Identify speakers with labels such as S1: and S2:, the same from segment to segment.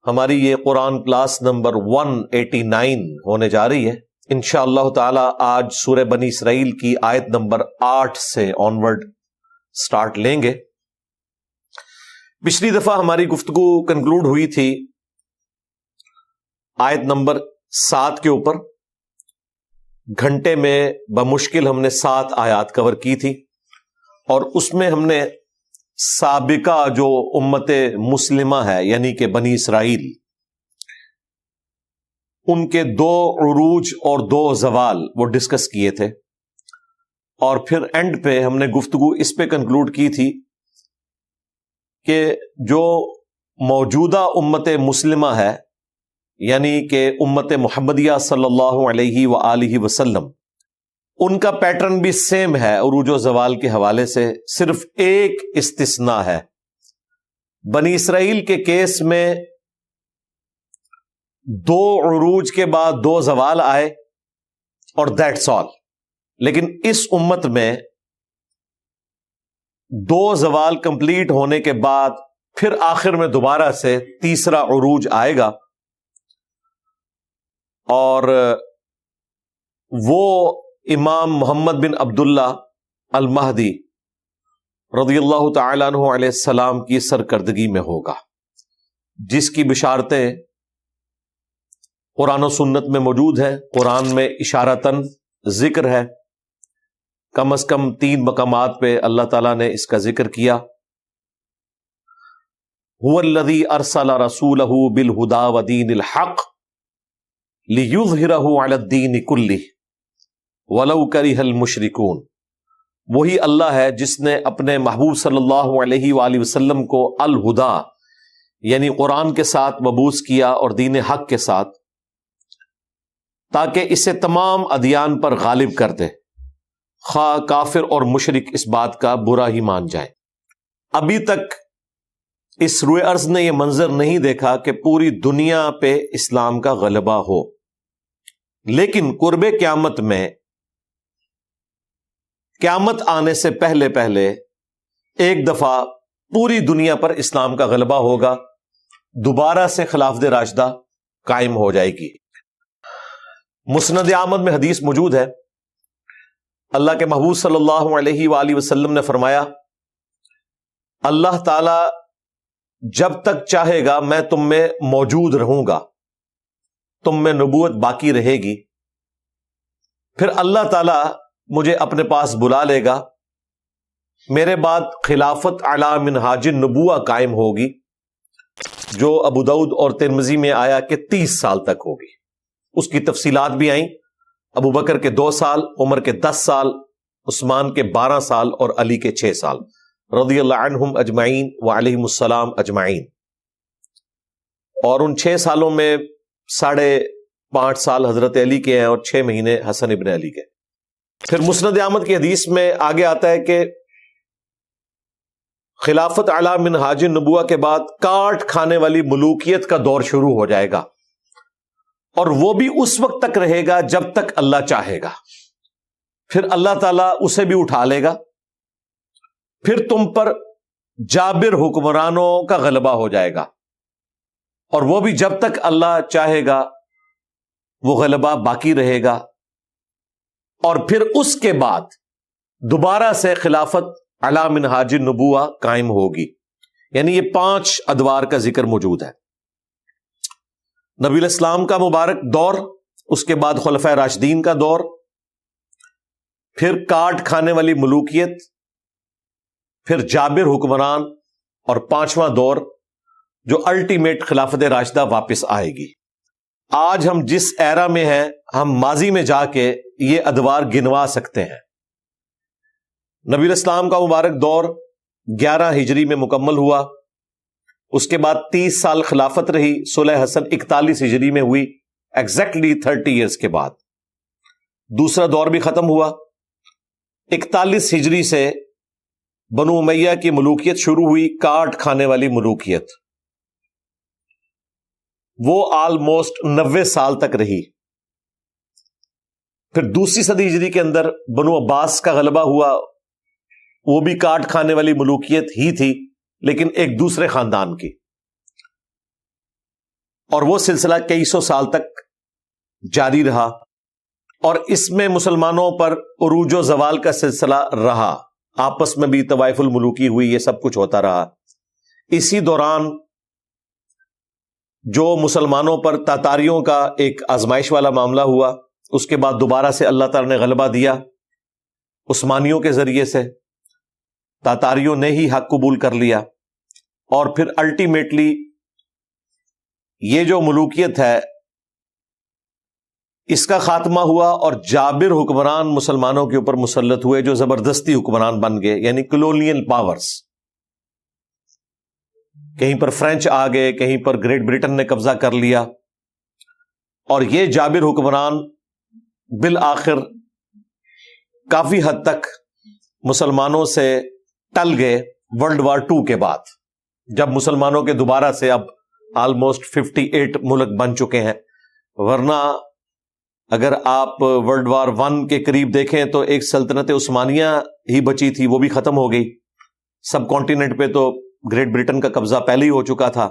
S1: ہماری یہ قرآن class number 189 ہونے جا رہی ہے انشاءاللہ تعالی۔ آج سورہ بنی اسرائیل کی آیت نمبر 8 سے آنورڈ سٹارٹ لیں گے۔ پچھلی دفعہ ہماری گفتگو کنکلوڈ ہوئی تھی آیت نمبر 7 کے اوپر۔ گھنٹے میں بمشکل ہم نے 7 آیات کور کی تھی، اور اس میں ہم نے سابقہ جو امت مسلمہ ہے یعنی کہ بنی اسرائیل، ان کے 2 عروج اور 2 زوال وہ ڈسکس کیے تھے، اور پھر اینڈ پہ ہم نے گفتگو اس پہ کنکلوڈ کی تھی کہ جو موجودہ امت مسلمہ ہے یعنی کہ امت محمدیہ صلی اللہ علیہ وآلہ وسلم، ان کا پیٹرن بھی سیم ہے عروج و زوال کے حوالے سے، صرف ایک استثناء ہے۔ بنی اسرائیل کے کیس میں 2 عروج کے بعد 2 زوال آئے اور دیٹس آل، لیکن اس امت میں 2 زوال کمپلیٹ ہونے کے بعد پھر آخر میں دوبارہ سے تیسرا عروج آئے گا، اور وہ امام محمد بن عبداللہ المہدی رضی اللہ تعالیٰ عنہ علیہ السلام کی سرکردگی میں ہوگا، جس کی بشارتیں قرآن و سنت میں موجود ہیں۔ قرآن میں اشارتاً ذکر ہے، کم از کم 3 مقامات پہ اللہ تعالیٰ نے اس کا ذکر کیا۔ هو الذی ارسل رسولہ بالہدی ودین الحق لیظہرہ علی الدین کلہ وَلَوْ كَرِهَ الْمُشْرِكُونَ۔ وہی اللہ ہے جس نے اپنے محبوب صلی اللہ علیہ وآلہ وسلم کو الہدا یعنی قرآن کے ساتھ مبعوث کیا اور دین حق کے ساتھ، تاکہ اسے تمام ادیان پر غالب کر دے، خواہ کافر اور مشرک اس بات کا برا ہی مان جائیں۔ ابھی تک اس روئے ارض نے یہ منظر نہیں دیکھا کہ پوری دنیا پہ اسلام کا غلبہ ہو، لیکن قرب قیامت میں، قیامت آنے سے پہلے پہلے ایک دفعہ پوری دنیا پر اسلام کا غلبہ ہوگا، دوبارہ سے خلافت راشدہ قائم ہو جائے گی۔ مسند احمد میں حدیث موجود ہے، اللہ کے محبوب صلی اللہ علیہ وآلہ وسلم نے فرمایا، اللہ تعالی جب تک چاہے گا میں تم میں موجود رہوں گا، تم میں نبوت باقی رہے گی، پھر اللہ تعالی مجھے اپنے پاس بلا لے گا، میرے بعد خلافت علی منہاج النبوہ قائم ہوگی، جو ابو داؤد اور ترمذی میں آیا کہ 30 سال تک ہوگی۔ اس کی تفصیلات بھی آئیں، ابو بکر کے 2 سال، عمر کے 10 سال، عثمان کے 12 سال اور علی کے 6 سال رضی اللہ عنہم اجمعین وعلیہم السلام اجمعین۔ اور ان 6 سالوں میں 5.5 سال حضرت علی کے ہیں اور 6 مہینے حسن ابن علی کے۔ پھر مسند احمد کی حدیث میں آگے آتا ہے کہ خلافت علی منہاج النبوہ کے بعد کاٹ کھانے والی ملوکیت کا دور شروع ہو جائے گا، اور وہ بھی اس وقت تک رہے گا جب تک اللہ چاہے گا، پھر اللہ تعالیٰ اسے بھی اٹھا لے گا، پھر تم پر جابر حکمرانوں کا غلبہ ہو جائے گا، اور وہ بھی جب تک اللہ چاہے گا وہ غلبہ باقی رہے گا، اور پھر اس کے بعد دوبارہ سے خلافت علی منہاج النبوہ قائم ہوگی۔ یعنی یہ 5 ادوار کا ذکر موجود ہے۔ نبی الاسلام کا مبارک دور، اس کے بعد خلفائے راشدین کا دور، پھر کاٹ کھانے والی ملوکیت، پھر جابر حکمران، اور 5واں دور جو الٹیمیٹ خلافت راشدہ واپس آئے گی۔ آج ہم جس ایرا میں ہیں، ہم ماضی میں جا کے یہ ادوار گنوا سکتے ہیں۔ نبی الاسلام کا مبارک دور 11 ہجری میں مکمل ہوا، اس کے بعد 30 سال خلافت رہی، صلح حسن 41 ہجری میں ہوئی، ایگزیکٹلی 30 ایئرز کے بعد دوسرا دور بھی ختم ہوا۔ 41 ہجری سے بنو امیہ کی ملوکیت شروع ہوئی، کاٹ کھانے والی ملوکیت، وہ آلموسٹ 90 سال تک رہی۔ پھر دوسری صدی ہجری کے اندر بنو عباس کا غلبہ ہوا، وہ بھی کاٹ کھانے والی ملوکیت ہی تھی لیکن ایک دوسرے خاندان کی۔ اور وہ سلسلہ کئی سو سال تک جاری رہا، اور اس میں مسلمانوں پر عروج و زوال کا سلسلہ رہا، آپس میں بھی طوائف الملوکی ہوئی، یہ سب کچھ ہوتا رہا۔ اسی دوران جو مسلمانوں پر تاتاریوں کا ایک آزمائش والا معاملہ ہوا، اس کے بعد دوبارہ سے اللہ تعالی نے غلبہ دیا عثمانیوں کے ذریعے سے، تاتاریوں نے ہی حق قبول کر لیا، اور پھر الٹیمیٹلی یہ جو ملوکیت ہے اس کا خاتمہ ہوا، اور جابر حکمران مسلمانوں کے اوپر مسلط ہوئے جو زبردستی حکمران بن گئے، یعنی کلونیل پاورز۔ کہیں پر فرینچ آ گئے، کہیں پر گریٹ برٹن نے قبضہ کر لیا، اور یہ جابر حکمران بالآخر کافی حد تک مسلمانوں سے ٹل گئے ورلڈ وار 2 کے بعد، جب مسلمانوں کے دوبارہ سے اب آلموسٹ 58 ملک بن چکے ہیں۔ ورنہ اگر آپ ورلڈ وار 1 کے قریب دیکھیں تو ایک سلطنت عثمانیہ ہی بچی تھی، وہ بھی ختم ہو گئی۔ سب کانٹیننٹ پہ تو گریٹ برٹن کا قبضہ پہلے ہی ہو چکا تھا۔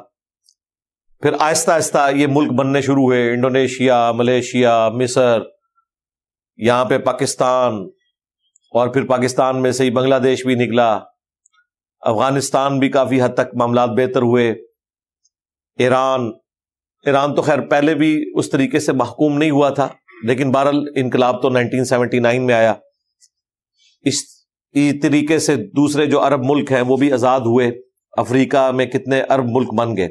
S1: پھر آہستہ آہستہ یہ ملک بننے شروع ہوئے، انڈونیشیا، ملیشیا، مصر، یہاں پہ پاکستان، اور پھر پاکستان میں سے ہی بنگلہ دیش بھی نکلا، افغانستان بھی کافی حد تک معاملات بہتر ہوئے، ایران تو خیر پہلے بھی اس طریقے سے محکوم نہیں ہوا تھا، لیکن بہرحال انقلاب تو 1979 میں آیا۔ اس طریقے سے دوسرے جو عرب ملک ہیں وہ بھی آزاد ہوئے، افریقہ میں کتنے عرب ملک بن گئے،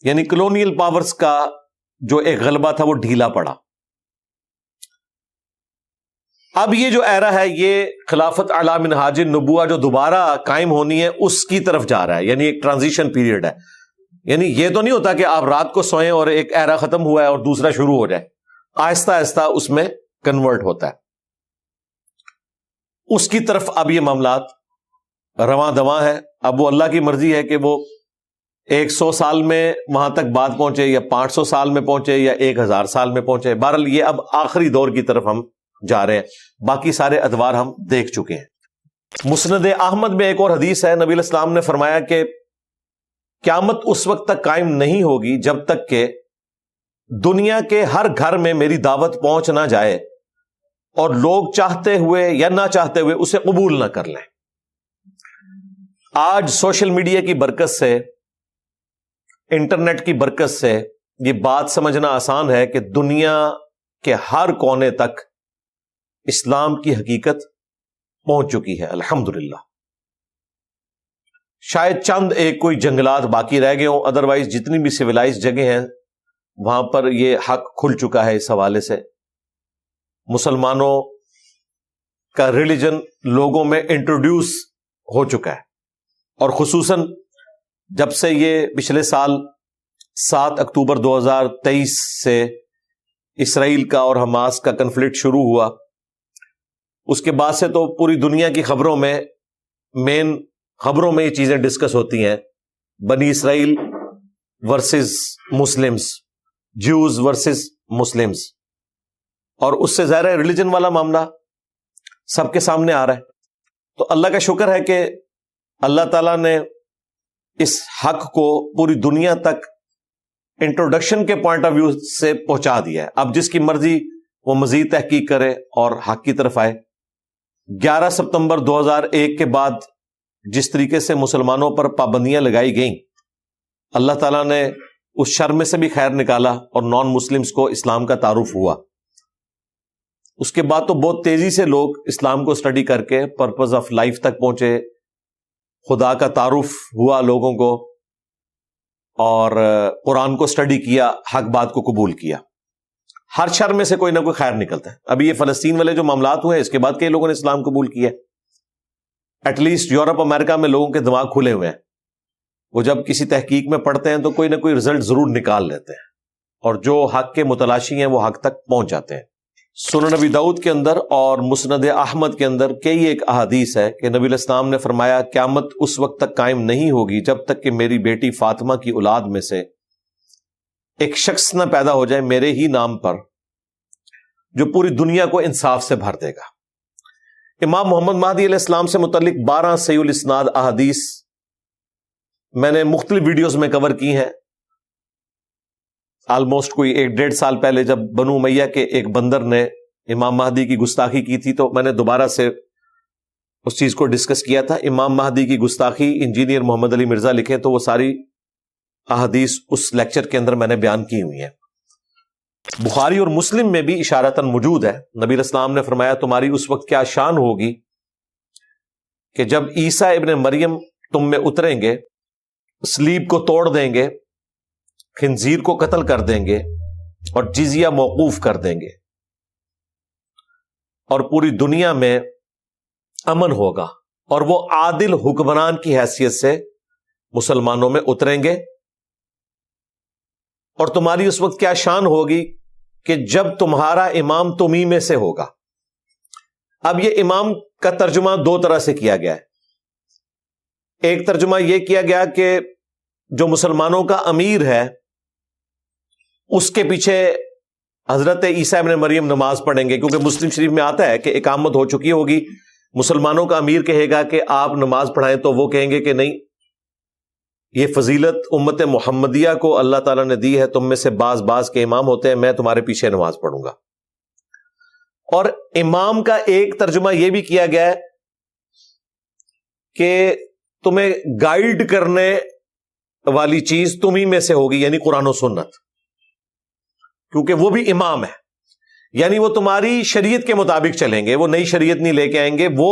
S1: یعنی کلونیل پاورز کا جو ایک غلبہ تھا وہ ڈھیلا پڑا۔ اب یہ جو ایرا ہے یہ خلافت اعلی منہاج النبوہ جو دوبارہ قائم ہونی ہے اس کی طرف جا رہا ہے، یعنی ایک ٹرانزیشن پیریڈ ہے۔ یعنی یہ تو نہیں ہوتا کہ آپ رات کو سوئیں اور ایک ایرا ختم ہوا ہے اور دوسرا شروع ہو جائے، آہستہ آہستہ اس میں کنورٹ ہوتا ہے۔ اس کی طرف اب یہ معاملات رواں دواں ہے۔ اب وہ اللہ کی مرضی ہے کہ وہ 100 سال میں وہاں تک بات پہنچے، یا 500 سال میں پہنچے، یا 1000 سال میں پہنچے۔ بہرحال یہ اب آخری دور کی طرف ہم جا رہے ہیں، باقی سارے ادوار ہم دیکھ چکے ہیں۔ مسند احمد میں ایک اور حدیث ہے، نبی علیہ السلام نے فرمایا کہ قیامت اس وقت تک قائم نہیں ہوگی جب تک کہ دنیا کے ہر گھر میں میری دعوت پہنچ نہ جائے اور لوگ چاہتے ہوئے یا نہ چاہتے ہوئے اسے قبول نہ کر لیں۔ آج سوشل میڈیا کی برکت سے، انٹرنیٹ کی برکت سے یہ بات سمجھنا آسان ہے کہ دنیا کے ہر کونے تک اسلام کی حقیقت پہنچ چکی ہے الحمدللہ۔ شاید چند ایک کوئی جنگلات باقی رہ گئے ہوں، ادروائز جتنی بھی سویلائز جگہ ہیں وہاں پر یہ حق کھل چکا ہے۔ اس حوالے سے مسلمانوں کا ریلیجن لوگوں میں انٹروڈیوس ہو چکا ہے، اور خصوصاً جب سے یہ پچھلے سال 7 اکتوبر 2023 سے اسرائیل کا اور حماس کا کنفلکٹ شروع ہوا، اس کے بعد سے تو پوری دنیا کی خبروں میں مین خبروں میں یہ چیزیں ڈسکس ہوتی ہیں، بنی اسرائیل versus Muslims, Jews versus Muslims, اور اس سے ظاہر ہے ریلیجن والا معاملہ سب کے سامنے آ رہا ہے۔ تو اللہ کا شکر ہے کہ اللہ تعالیٰ نے اس حق کو پوری دنیا تک انٹروڈکشن کے پوائنٹ آف ویو سے پہنچا دیا ہے۔ اب جس کی مرضی وہ مزید تحقیق کرے اور حق کی طرف آئے۔ 11 ستمبر 2001 کے بعد جس طریقے سے مسلمانوں پر پابندیاں لگائی گئیں، اللہ تعالیٰ نے اس شر میں سے بھی خیر نکالا اور نان مسلمز کو اسلام کا تعارف ہوا۔ اس کے بعد تو بہت تیزی سے لوگ اسلام کو اسٹڈی کر کے پرپز آف لائف تک پہنچے، خدا کا تعارف ہوا لوگوں کو، اور قرآن کو اسٹڈی کیا، حق بات کو قبول کیا۔ ہر شر میں سے کوئی نہ کوئی خیر نکلتا ہے۔ ابھی یہ فلسطین والے جو معاملات ہوئے اس کے بعد کئی لوگوں نے اسلام قبول کیا۔ ایٹ لیسٹ یورپ امریکہ میں لوگوں کے دماغ کھلے ہوئے ہیں، وہ جب کسی تحقیق میں پڑھتے ہیں تو کوئی نہ کوئی رزلٹ ضرور نکال لیتے ہیں، اور جو حق کے متلاشی ہیں وہ حق تک پہنچ جاتے ہیں۔ سنن نبی داؤد کے اندر اور مسند احمد کے اندر کئی ایک احادیث ہے کہ نبی علیہ السلام نے فرمایا قیامت اس وقت تک قائم نہیں ہوگی جب تک کہ میری بیٹی فاطمہ کی اولاد میں سے ایک شخص نہ پیدا ہو جائے میرے ہی نام پر جو پوری دنیا کو انصاف سے بھر دے گا۔ امام محمد مہدی علیہ السلام سے متعلق 12 صحیح الاسناد احادیث میں نے مختلف ویڈیوز میں کور کی ہیں، آلموسٹ کوئی 1-1.5 سال پہلے جب بنو امیہ کے ایک بندر نے امام مہدی کی گستاخی کی تھی، تو میں نے دوبارہ سے اس چیز کو ڈسکس کیا تھا. امام مہدی کی گستاخی انجینئر محمد علی مرزا لکھے تو وہ ساری احادیث اس لیکچر کے اندر میں نے بیان کی ہوئی ہیں. بخاری اور مسلم میں بھی اشارتاً موجود ہے. نبی علیہ السلام نے فرمایا تمہاری اس وقت کیا شان ہوگی کہ جب عیسیٰ ابن مریم تم میں اتریں گے، صلیب کو توڑ دیں گے، خنزیر کو قتل کر دیں گے اور جزیہ موقوف کر دیں گے، اور پوری دنیا میں امن ہوگا، اور وہ عادل حکمران کی حیثیت سے مسلمانوں میں اتریں گے. اور تمہاری اس وقت کیا شان ہوگی کہ جب تمہارا امام تمہیں میں سے ہوگا. اب یہ امام کا ترجمہ 2 طرح سے کیا گیا ہے. ایک ترجمہ یہ کیا گیا کہ جو مسلمانوں کا امیر ہے اس کے پیچھے حضرت عیسیٰ ابن مریم نماز پڑھیں گے، کیونکہ مسلم شریف میں آتا ہے کہ اقامت ہو چکی ہوگی، مسلمانوں کا امیر کہے گا کہ آپ نماز پڑھائیں، تو وہ کہیں گے کہ نہیں، یہ فضیلت امت محمدیہ کو اللہ تعالیٰ نے دی ہے، تم میں سے بعض کے امام ہوتے ہیں، میں تمہارے پیچھے نماز پڑھوں گا. اور امام کا ایک ترجمہ یہ بھی کیا گیا ہے کہ تمہیں گائیڈ کرنے والی چیز تمہیں میں سے ہوگی، یعنی قرآن و سنت، کیونکہ وہ بھی امام ہے. یعنی وہ تمہاری شریعت کے مطابق چلیں گے، وہ نئی شریعت نہیں لے کے آئیں گے، وہ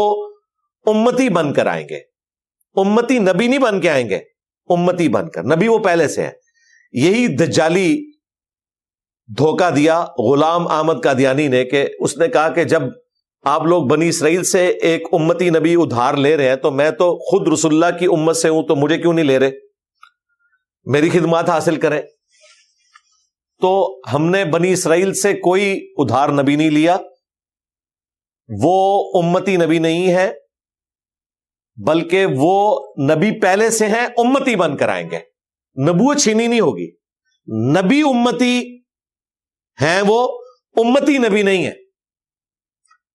S1: امتی بن کر آئیں گے. امتی نبی نہیں بن کے آئیں گے، امتی بن کر. نبی وہ پہلے سے ہے. یہی دجالی دھوکہ دیا غلام احمد قادیانی نے، کہ اس نے کہا کہ جب آپ لوگ بنی اسرائیل سے ایک امتی نبی ادھار لے رہے ہیں تو میں تو خود رسول اللہ کی امت سے ہوں، تو مجھے کیوں نہیں لے رہے، میری خدمات حاصل کریں. تو ہم نے بنی اسرائیل سے کوئی ادھار نبی نہیں لیا، وہ امتی نبی نہیں ہے، بلکہ وہ نبی پہلے سے ہیں، امتی بن کر آئیں گے. نبوت چھینی نہیں ہوگی، نبی امتی ہیں، وہ امتی نبی نہیں ہے.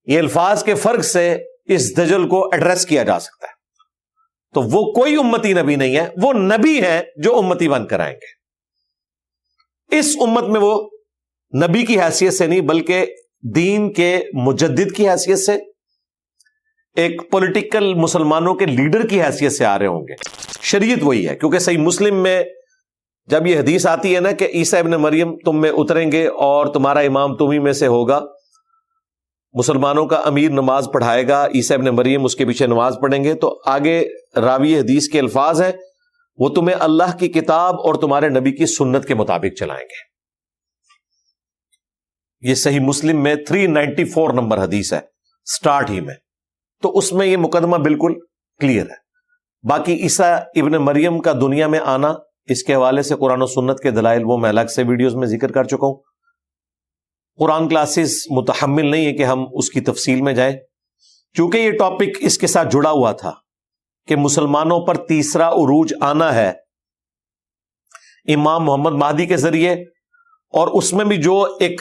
S1: یہ الفاظ کے فرق سے اس دجل کو ایڈریس کیا جا سکتا ہے. تو وہ کوئی امتی نبی نہیں ہے، وہ نبی ہے جو امتی بن کر آئیں گے. اس امت میں وہ نبی کی حیثیت سے نہیں، بلکہ دین کے مجدد کی حیثیت سے، ایک پولیٹیکل مسلمانوں کے لیڈر کی حیثیت سے آ رہے ہوں گے. شریعت وہی ہے، کیونکہ صحیح مسلم میں جب یہ حدیث آتی ہے نا کہ عیسیٰ ابن مریم تم میں اتریں گے اور تمہارا امام تمہیں میں سے ہوگا، مسلمانوں کا امیر نماز پڑھائے گا، عیسیٰ ابن مریم اس کے پیچھے نماز پڑھیں گے، تو آگے راوی حدیث کے الفاظ ہیں وہ تمہیں اللہ کی کتاب اور تمہارے نبی کی سنت کے مطابق چلائیں گے. یہ صحیح مسلم میں 394 نمبر حدیث ہے سٹارٹ ہی میں. تو اس میں یہ مقدمہ بالکل کلیئر ہے. باقی عیسیٰ ابن مریم کا دنیا میں آنا، اس کے حوالے سے قرآن و سنت کے دلائل وہ میں الگ سے ویڈیوز میں ذکر کر چکا ہوں. قرآن کلاسز متحمل نہیں ہے کہ ہم اس کی تفصیل میں جائیں، چونکہ یہ ٹاپک اس کے ساتھ جڑا ہوا تھا کہ مسلمانوں پر تیسرا عروج آنا ہے امام محمد مہدی کے ذریعے، اور اس میں بھی جو ایک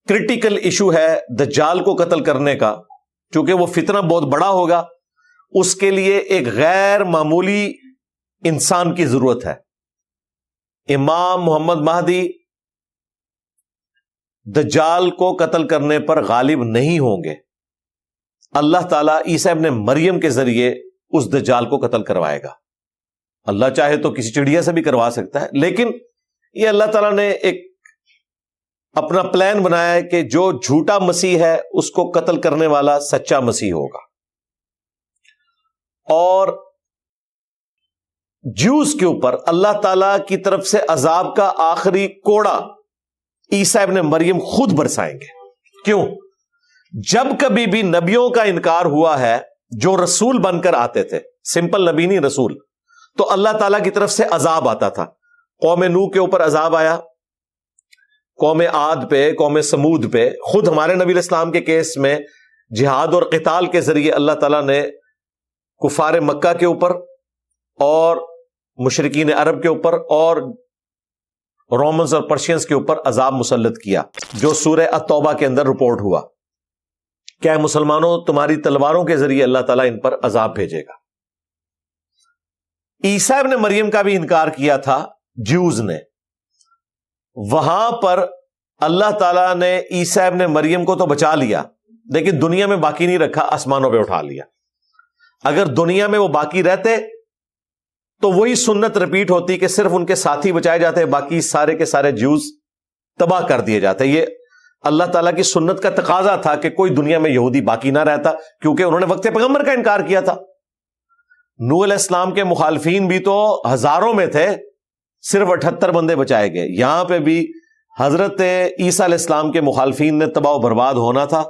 S1: کرٹیکل ایشو ہے دجال کو قتل کرنے کا، چونکہ وہ فتنہ بہت بڑا ہوگا، اس کے لیے ایک غیر معمولی انسان کی ضرورت ہے. امام محمد مہدی دجال کو قتل کرنے پر غالب نہیں ہوں گے. اللہ تعالیٰ عیسیٰ ابن مریم کے ذریعے اس دجال کو قتل کروائے گا. اللہ چاہے تو کسی چڑیا سے بھی کروا سکتا ہے، لیکن یہ اللہ تعالیٰ نے ایک اپنا پلان بنایا ہے کہ جو جھوٹا مسیح ہے اس کو قتل کرنے والا سچا مسیح ہوگا. اور جوز کے اوپر اللہ تعالیٰ کی طرف سے عذاب کا آخری کوڑا عیسیٰ ابن مریم خود برسائیں گے. کیوں؟ جب کبھی بھی نبیوں کا انکار ہوا ہے جو رسول بن کر آتے تھے، سمپل نبی نہیں رسول، تو اللہ تعالیٰ کی طرف سے عذاب آتا تھا. قوم نوح کے اوپر عذاب آیا، قوم عاد پہ، قوم سمود پہ. خود ہمارے نبی علیہ السلام کے کیس میں جہاد اور قتال کے ذریعے اللہ تعالیٰ نے کفار مکہ کے اوپر اور مشرکین عرب کے اوپر اور رومنز اور پرشینز کے اوپر عذاب مسلط کیا، جو سورہ التوبہ کے اندر رپورٹ ہوا. کیا مسلمانوں تمہاری تلواروں کے ذریعے اللہ تعالیٰ ان پر عذاب بھیجے گا. عیسیٰ ابن مریم کا بھی انکار کیا تھا جیوز نے، وہاں پر اللہ تعالیٰ نے عیسیٰ ابن مریم کو تو بچا لیا، لیکن دنیا میں باقی نہیں رکھا، آسمانوں پہ اٹھا لیا۔ اگر دنیا میں وہ باقی رہتے تو وہی سنت رپیٹ ہوتی کہ صرف ان کے ساتھی بچائے جاتے، باقی سارے کے سارے جوز تباہ کر دیے جاتے۔ یہ اللہ تعالیٰ کی سنت کا تقاضا تھا کہ کوئی دنیا میں یہودی باقی نہ رہتا، کیونکہ انہوں نے وقت پیغمبر کا انکار کیا تھا۔ نوح علیہ السلام کے مخالفین بھی تو ہزاروں میں تھے، صرف 78 بندے بچائے گئے۔ یہاں پہ بھی حضرت عیسیٰ علیہ السلام کے مخالفین نے تباہ و برباد ہونا تھا،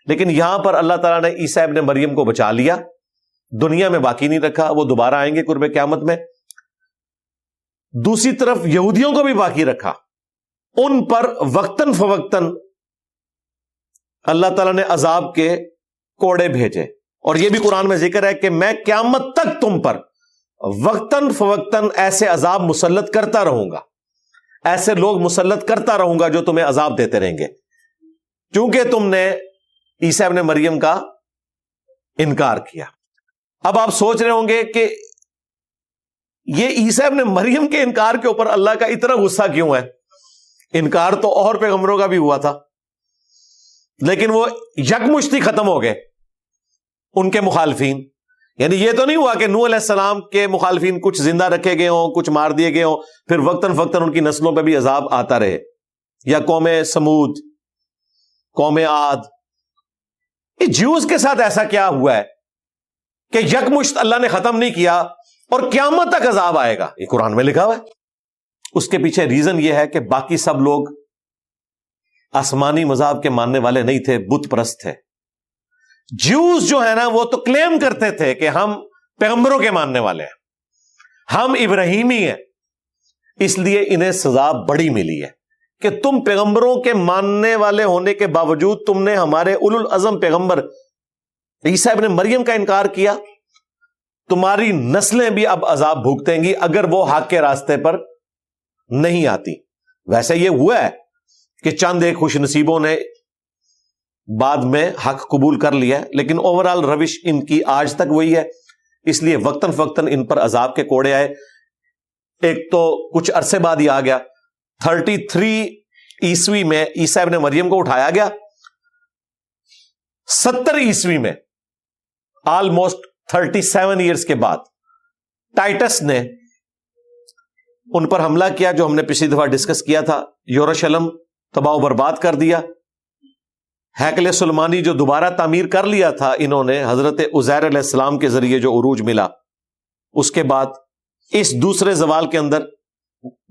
S1: لیکن یہاں پر اللہ تعالیٰ نے عیسیٰ ابن مریم کو بچا لیا، دنیا میں باقی نہیں رکھا، وہ دوبارہ آئیں گے قرب قیامت میں۔ دوسری طرف یہودیوں کو بھی باقی رکھا، ان پر وقتاً فوقتاً اللہ تعالیٰ نے عذاب کے کوڑے بھیجے، اور یہ بھی قرآن میں ذکر ہے کہ میں قیامت تک تم پر وقتاً فوقتاً ایسے عذاب مسلط کرتا رہوں گا، ایسے لوگ مسلط کرتا رہوں گا جو تمہیں عذاب دیتے رہیں گے، کیونکہ تم نے عیسیٰ ابن مریم کا انکار کیا۔ اب آپ سوچ رہے ہوں گے کہ یہ عیسیٰ ابن مریم کے انکار کے اوپر اللہ کا اتنا غصہ کیوں ہے؟ انکار تو اور پیغمبروں کا بھی ہوا تھا، لیکن وہ یکمشتی ختم ہو گئے ان کے مخالفین۔ یعنی یہ تو نہیں ہوا کہ نوح علیہ السلام کے مخالفین کچھ زندہ رکھے گئے ہوں، کچھ مار دیے گئے ہوں، پھر وقتاً فوقتاً ان کی نسلوں پہ بھی عذاب آتا رہے، یا قوم سمود، قوم عاد۔ جیوز کے ساتھ ایسا کیا ہوا ہے کہ یکمشت اللہ نے ختم نہیں کیا اور قیامت تک عذاب آئے گا؟ یہ قرآن میں لکھا ہوا ہے۔ اس کے پیچھے ریزن یہ ہے کہ باقی سب لوگ آسمانی مذاہب کے ماننے والے نہیں تھے، بت پرست تھے۔ جیوز جو ہے نا وہ تو کلیم کرتے تھے کہ ہم پیغمبروں کے ماننے والے ہیں، ہم ابراہیمی ہیں، اس لیے انہیں سزا بڑی ملی ہے کہ تم پیغمبروں کے ماننے والے ہونے کے باوجود تم نے ہمارے اولو العزم پیغمبر عیسیٰ ابن مریم کا انکار کیا، تمہاری نسلیں بھی اب عذاب بھگتیں گی اگر وہ حق کے راستے پر نہیں آتی۔ ویسے یہ ہوا ہے کہ چند ایک خوش نصیبوں نے بعد میں حق قبول کر لیا، لیکن اوورال روش ان کی آج تک وہی ہے، اس لیے وقتاً فوقتاً ان پر عذاب کے کوڑے آئے۔ ایک تو کچھ عرصے بعد ہی آ گیا، 33 عیسوی میں عیسیٰ ابن مریم کو اٹھایا گیا، 70 عیسوی میں آلموسٹ 37 ایئرز کے بعد ٹائٹس نے ان پر حملہ کیا، جو ہم نے پچھلی دفعہ ڈسکس کیا تھا، یروشلم تباہ و برباد کر دیا۔ ہیکل سلیمانی جو دوبارہ تعمیر کر لیا تھا انہوں نے حضرت عزیر علیہ السلام کے ذریعے جو عروج ملا، اس کے بعد اس دوسرے زوال کے اندر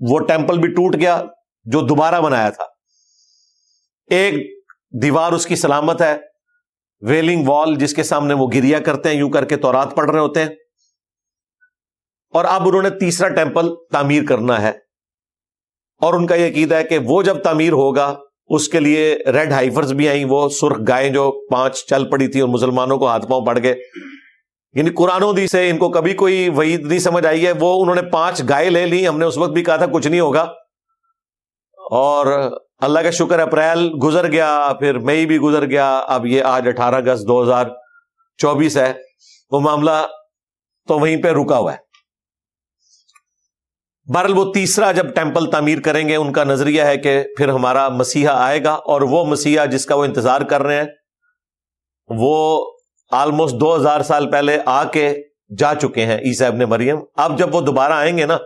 S1: وہ ٹیمپل بھی ٹوٹ گیا جو دوبارہ بنایا تھا۔ ایک دیوار اس کی سلامت ہے، ویلنگ وال، جس کے سامنے وہ گریا کرتے ہیں، یوں کر کے تورات پڑھ رہے ہوتے ہیں، اور اب انہوں نے تیسرا ٹیمپل تعمیر کرنا ہے، اور ان کا یہ عقیدہ ہے کہ وہ جب تعمیر ہوگا اس کے لیے ریڈ ہائیفرز بھی آئیں، وہ سرخ گائیں جو 5 چل پڑی تھی اور مسلمانوں کو ہاتھ پاؤں پڑ گئے، یعنی قرآن و حدیث سے ان کو کبھی کوئی وعید نہیں سمجھ آئی ہے، وہ انہوں نے 5 گائے لے لی۔ ہم نے اس وقت بھی کہا تھا کچھ نہیں ہوگا، اور اللہ کا شکر ہے اپریل گزر گیا، پھر مئی بھی گزر گیا، اب یہ آج 18 اگست 2024 ہے، وہ معاملہ تو وہیں پہ رکا ہوا ہے۔ بہرحال وہ تیسرا جب ٹیمپل تعمیر کریں گے، ان کا نظریہ ہے کہ پھر ہمارا مسیحا آئے گا، اور وہ مسیحا جس کا وہ انتظار کر رہے ہیں وہ آلموسٹ 2000 سال پہلے آ کے جا چکے ہیں، عیسیٰ ابن مریم۔ اب جب وہ دوبارہ آئیں گے نا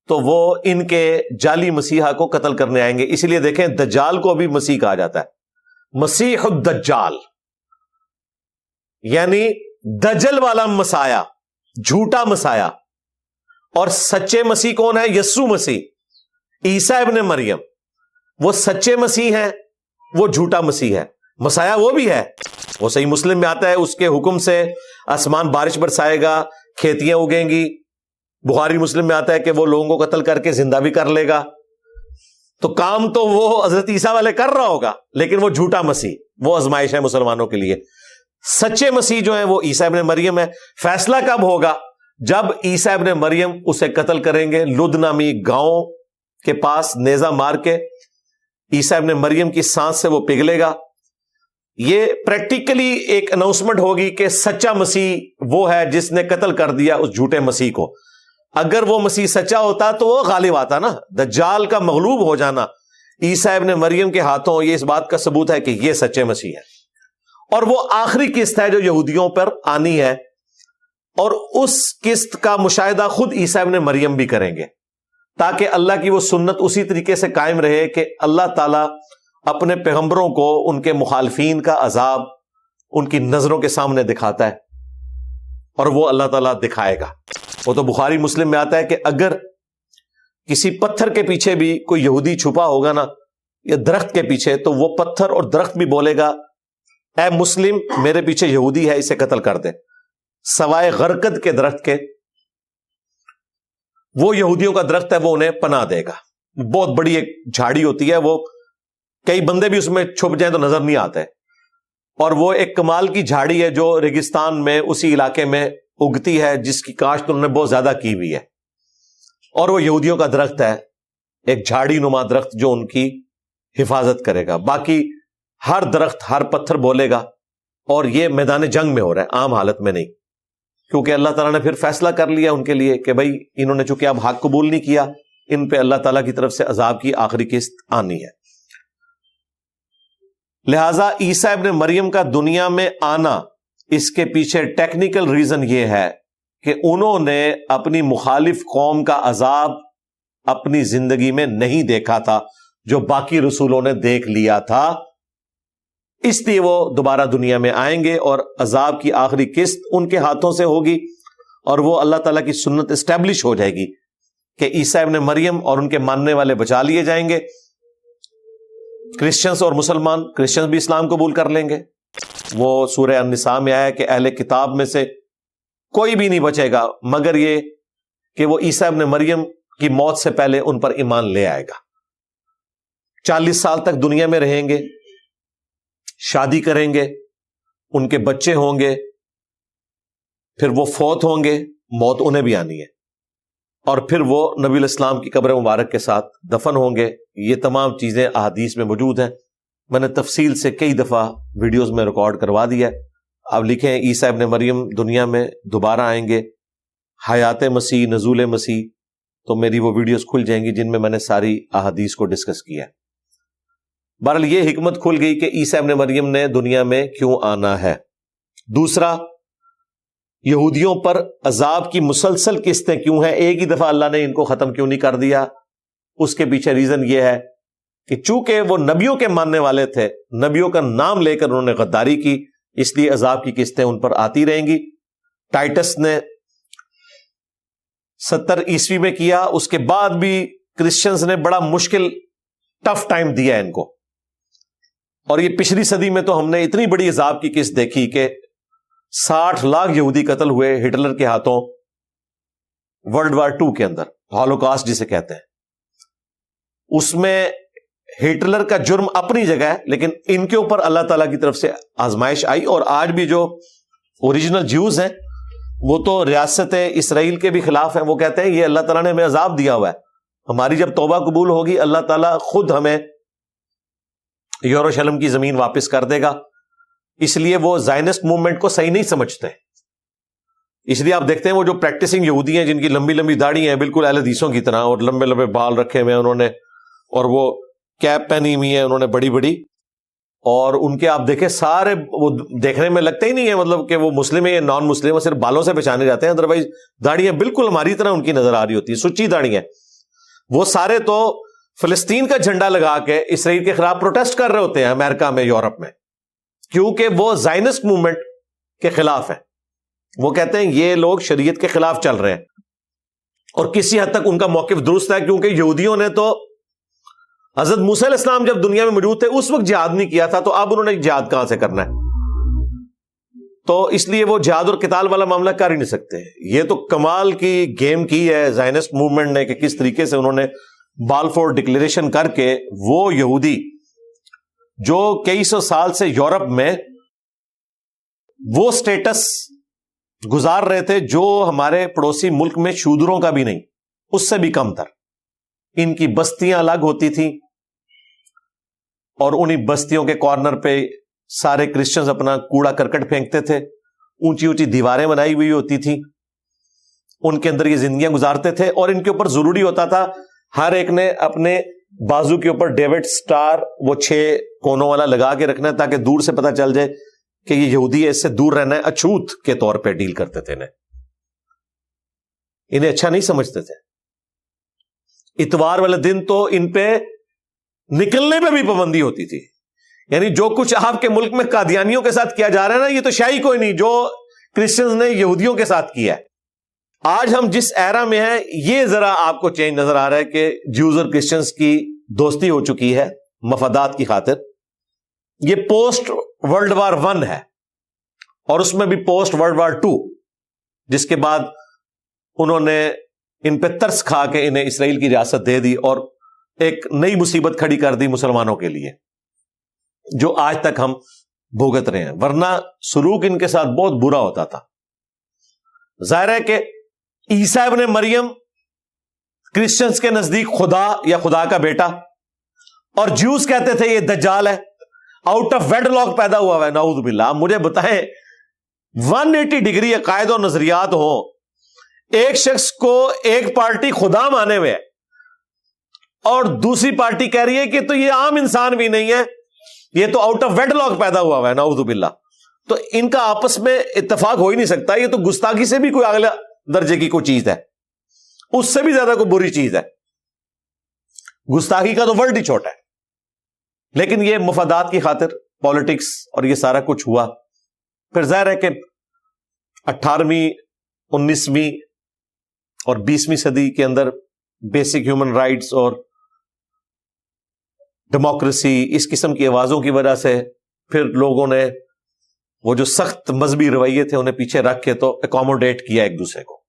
S1: تو وہ ان کے جعلی مسیحا کو قتل کرنے آئیں گے۔ اسی لیے دیکھیں دجال کو بھی مسیح کہا جاتا ہے، مسیح الدجال، یعنی دجل والا مسایا، جھوٹا مسایا۔ اور سچے مسیح کون ہے؟ یسوع مسیح، عیسیٰ ابن مریم، وہ سچے مسیح ہیں، وہ جھوٹا مسیح ہے۔ مسایا وہ بھی ہے، وہ صحیح مسلم میں آتا ہے، اس کے حکم سے آسمان بارش برسائے گا، کھیتیاں اگیں گی۔ بخاری مسلم میں آتا ہے کہ وہ لوگوں کو قتل کر کے زندہ بھی کر لے گا۔ تو کام تو وہ حضرت عیسیٰ والے کر رہا ہوگا، لیکن وہ جھوٹا مسیح، وہ آزمائش ہے مسلمانوں کے لیے۔ سچے مسیح جو ہیں وہ عیسیٰ ابن مریم ہے۔ فیصلہ کب ہوگا؟ جب عیسیٰ ابن مریم اسے قتل کریں گے، لد نامی گاؤں کے پاس نیزہ مار کے عیسیٰ ابن مریم کی سانس سے وہ پگھلے گا۔ یہ پریکٹیکلی ایک اناؤنسمنٹ ہوگی کہ سچا مسیح وہ ہے جس نے قتل کر دیا اس جھوٹے مسیح کو۔ اگر وہ مسیح سچا ہوتا تو وہ غالب آتا نا. دجال کا مغلوب ہو جانا عیسیٰ ابن مریم کے ہاتھوں یہ اس بات کا ثبوت ہے کہ یہ سچے مسیح ہیں, اور وہ آخری قسط ہے جو یہودیوں پر آنی ہے, اور اس قسط کا مشاہدہ خود عیسیٰ ابن مریم بھی کریں گے, تاکہ اللہ کی وہ سنت اسی طریقے سے قائم رہے کہ اللہ تعالیٰ اپنے پیغمبروں کو ان کے مخالفین کا عذاب ان کی نظروں کے سامنے دکھاتا ہے, اور وہ اللہ تعالیٰ دکھائے گا. وہ تو بخاری مسلم میں آتا ہے کہ اگر کسی پتھر کے پیچھے بھی کوئی یہودی چھپا ہوگا نا, یا درخت کے پیچھے, تو وہ پتھر اور درخت بھی بولے گا اے مسلم میرے پیچھے یہودی ہے, اسے قتل کر دے, سوائے غرقد کے درخت کے. وہ یہودیوں کا درخت ہے, وہ انہیں پناہ دے گا. بہت بڑی ایک جھاڑی ہوتی ہے, وہ کئی بندے بھی اس میں چھپ جائیں تو نظر نہیں آتے, اور وہ ایک کمال کی جھاڑی ہے جو ریگستان میں اسی علاقے میں اگتی ہے, جس کی کاشت انہوں نے بہت زیادہ کی ہوئی ہے, اور وہ یہودیوں کا درخت ہے, ایک جھاڑی نما درخت جو ان کی حفاظت کرے گا. باقی ہر درخت ہر پتھر بولے گا, اور یہ میدان جنگ میں ہو رہا ہے, عام حالت میں نہیں, کیونکہ اللہ تعالیٰ نے پھر فیصلہ کر لیا ان کے لیے کہ بھائی انہوں نے چونکہ اب حق قبول نہیں کیا, ان پہ اللہ تعالیٰ کی طرف سے عذاب کی آخری قسط آنی ہے. لہذا عیسیٰ ابن مریم کا دنیا میں آنا, اس کے پیچھے ٹیکنیکل ریزن یہ ہے کہ انہوں نے اپنی مخالف قوم کا عذاب اپنی زندگی میں نہیں دیکھا تھا جو باقی رسولوں نے دیکھ لیا تھا, اس لیے وہ دوبارہ دنیا میں آئیں گے اور عذاب کی آخری قسط ان کے ہاتھوں سے ہوگی, اور وہ اللہ تعالیٰ کی سنت اسٹیبلش ہو جائے گی کہ عیسیٰ ابن مریم اور ان کے ماننے والے بچا لیے جائیں گے. کرسچنز اور مسلمان, کرسچنز بھی اسلام قبول کر لیں گے. وہ سورہ النساء میں آیا کہ اہل کتاب میں سے کوئی بھی نہیں بچے گا مگر یہ کہ وہ عیسیٰ ابن مریم کی موت سے پہلے ان پر ایمان لے آئے گا. 40 سال تک دنیا میں رہیں گے, شادی کریں گے, ان کے بچے ہوں گے, پھر وہ فوت ہوں گے, موت انہیں بھی آنی ہے, اور پھر وہ نبی الاسلام کی قبر مبارک کے ساتھ دفن ہوں گے. یہ تمام چیزیں احادیث میں موجود ہیں, میں نے تفصیل سے کئی دفعہ ویڈیوز میں ریکارڈ کروا دیا ہے. اب لکھیں عیسیٰ ابن مریم دنیا میں دوبارہ آئیں گے, حیات مسیح, نزول مسیح, تو میری وہ ویڈیوز کھل جائیں گی جن میں نے ساری احادیث کو ڈسکس کیا ہے. بہرحال یہ حکمت کھل گئی کہ عیسیٰ ابن مریم نے دنیا میں کیوں آنا ہے. دوسرا, یہودیوں پر عذاب کی مسلسل قسطیں کیوں ہیں, ایک ہی دفعہ اللہ نے ان کو ختم کیوں نہیں کر دیا. اس کے پیچھے ریزن یہ ہے کہ چونکہ وہ نبیوں کے ماننے والے تھے, نبیوں کا نام لے کر انہوں نے غداری کی, اس لیے عذاب کی قسطیں ان پر آتی رہیں گی. ٹائٹس نے 70 عیسوی میں کیا, اس کے بعد بھی کرسچنز نے بڑا مشکل ٹف ٹائم دیا ان کو, اور یہ پچھلی صدی میں تو ہم نے اتنی بڑی عذاب کی قسط دیکھی کہ 60 لاکھ یہودی قتل ہوئے ہٹلر کے ہاتھوں ورلڈ وار 2 کے اندر, ہالوکاسٹ جسے کہتے ہیں. اس میں ہٹلر کا جرم اپنی جگہ ہے, لیکن ان کے اوپر اللہ تعالیٰ کی طرف سے آزمائش آئی, اور آج بھی جو اوریجنل جیوز ہیں وہ تو ریاست اسرائیل کے بھی خلاف ہیں. وہ کہتے ہیں یہ اللہ تعالیٰ نے ہمیں عذاب دیا ہوا ہے, ہماری جب توبہ قبول ہوگی اللہ تعالیٰ خود ہمیں یروشلم کی زمین واپس کر دے گا. اس لیے وہ زائنسٹ موومنٹ کو صحیح نہیں سمجھتے. اس لیے آپ دیکھتے ہیں وہ جو پریکٹسنگ یہودی ہیں جن کی لمبی لمبی داڑھی ہیں بالکل اہل حدیثوں کی طرح, اور لمبے لمبے بال رکھے ہوئے ہیں انہوں نے, اور وہ کیپ پہنی ہوئی ہے انہوں نے بڑی بڑی, اور ان کے آپ دیکھیں سارے وہ دیکھنے میں لگتا ہی نہیں ہے مطلب کہ وہ مسلم ہے یا نان مسلم, وہ صرف بالوں سے پہچانے جاتے ہیں, ادروائز داڑیاں بالکل ہماری طرح ان کی نظر آ رہی ہوتی ہے, سچی داڑیاں. وہ سارے تو فلسطین کا جھنڈا لگا کے اسرائیل کے خلاف پروٹیسٹ کر رہے ہوتے ہیں امریکہ میں, یورپ میں, کیونکہ وہ زائنسٹ موومنٹ کے خلاف ہیں. وہ کہتے ہیں یہ لوگ شریعت کے خلاف چل رہے ہیں, اور کسی حد تک ان کا موقف درست ہے, کیونکہ یہودیوں نے تو حضرت موسیٰ علیہ السلام جب دنیا میں موجود تھے اس وقت جہاد نہیں کیا تھا, تو اب انہوں نے جہاد کہاں سے کرنا ہے؟ تو اس لیے وہ جہاد اور قتال والا معاملہ کر ہی نہیں سکتے. یہ تو کمال کی گیم کی ہے زائنسٹ موومنٹ نے کہ کس طریقے سے انہوں نے بالفور ڈکلیریشن کر کے وہ یہودی جو کئی سو سال سے یورپ میں وہ سٹیٹس گزار رہے تھے جو ہمارے پڑوسی ملک میں شودروں کا بھی نہیں, اس سے بھی کم تر. ان کی بستیاں الگ ہوتی تھیں, اور انہی بستیوں کے کارنر پہ سارے کرسچنز اپنا کوڑا کرکٹ پھینکتے تھے, اونچی اونچی دیواریں بنائی ہوئی ہوتی تھیں, ان کے اندر یہ زندگیاں گزارتے تھے، اور ان کے اوپر ضروری ہوتا تھا ہر ایک نے اپنے بازو کے اوپر ڈیوڈ سٹار وہ 6 کونوں والا لگا کے رکھنا ہے تاکہ دور سے پتہ چل جائے کہ یہ یہودی ہے، اس سے دور رہنا ہے. اچھوت کے طور پہ ڈیل کرتے تھے انہیں اچھا نہیں سمجھتے تھے. اتوار والے دن تو ان پہ نکلنے پہ بھی پابندی ہوتی تھی. یعنی جو کچھ آپ کے ملک میں قادیانیوں کے ساتھ کیا جا رہا ہے نا، یہ تو شاہی کوئی نہیں جو کرسچنز نے یہودیوں کے ساتھ کیا ہے. آج ہم جس ایرا میں ہیں یہ ذرا آپ کو چینج نظر آ رہا ہے کہ جیوز اور کرسچنز کی دوستی ہو چکی ہے مفادات کی خاطر. یہ پوسٹ ورلڈ وار 1 ہے، اور اس میں بھی پوسٹ ورلڈ وار 2، جس کے بعد انہوں نے ان پہ ترس کھا کے انہیں اسرائیل کی ریاست دے دی اور ایک نئی مصیبت کھڑی کر دی مسلمانوں کے لیے، جو آج تک ہم بھوگت رہے ہیں. ورنہ سلوک ان کے ساتھ بہت برا ہوتا تھا. ظاہر ہے کہ عیسیٰ ابن مریم کرسچنز کے نزدیک خدا یا خدا کا بیٹا، اور جیوز کہتے تھے یہ دجال ہے، آؤٹ آف ویڈ لاک پیدا ہوا ہے. نعوذ باللہ. مجھے بتائیں 180 ڈگری عقائد و نظریات ہوں، ایک شخص کو ایک پارٹی خدا مانے ہوئے اور دوسری پارٹی کہہ رہی ہے کہ تو یہ عام انسان بھی نہیں ہے، یہ تو آؤٹ آف ویڈ لاک پیدا ہوا ہے. نعوذ باللہ. تو ان کا آپس میں اتفاق ہو ہی نہیں سکتا. یہ تو گستاخی سے بھی کوئی اگلا درجے کی کوئی چیز ہے، اس سے بھی زیادہ کوئی بری چیز ہے. گستاخی کا تو ورڈ ہی چھوٹا ہے. لیکن یہ مفادات کی خاطر پالیٹکس اور یہ سارا کچھ ہوا. پھر ظاہر ہے کہ 18ویں 19ویں اور 20ویں صدی کے اندر بیسک ہیومن رائٹس اور ڈیموکریسی اس قسم کی آوازوں کی وجہ سے پھر لوگوں نے وہ جو سخت مذہبی رویے تھے انہیں پیچھے رکھ کے تو اکوموڈیٹ کیا ایک دوسرے کو.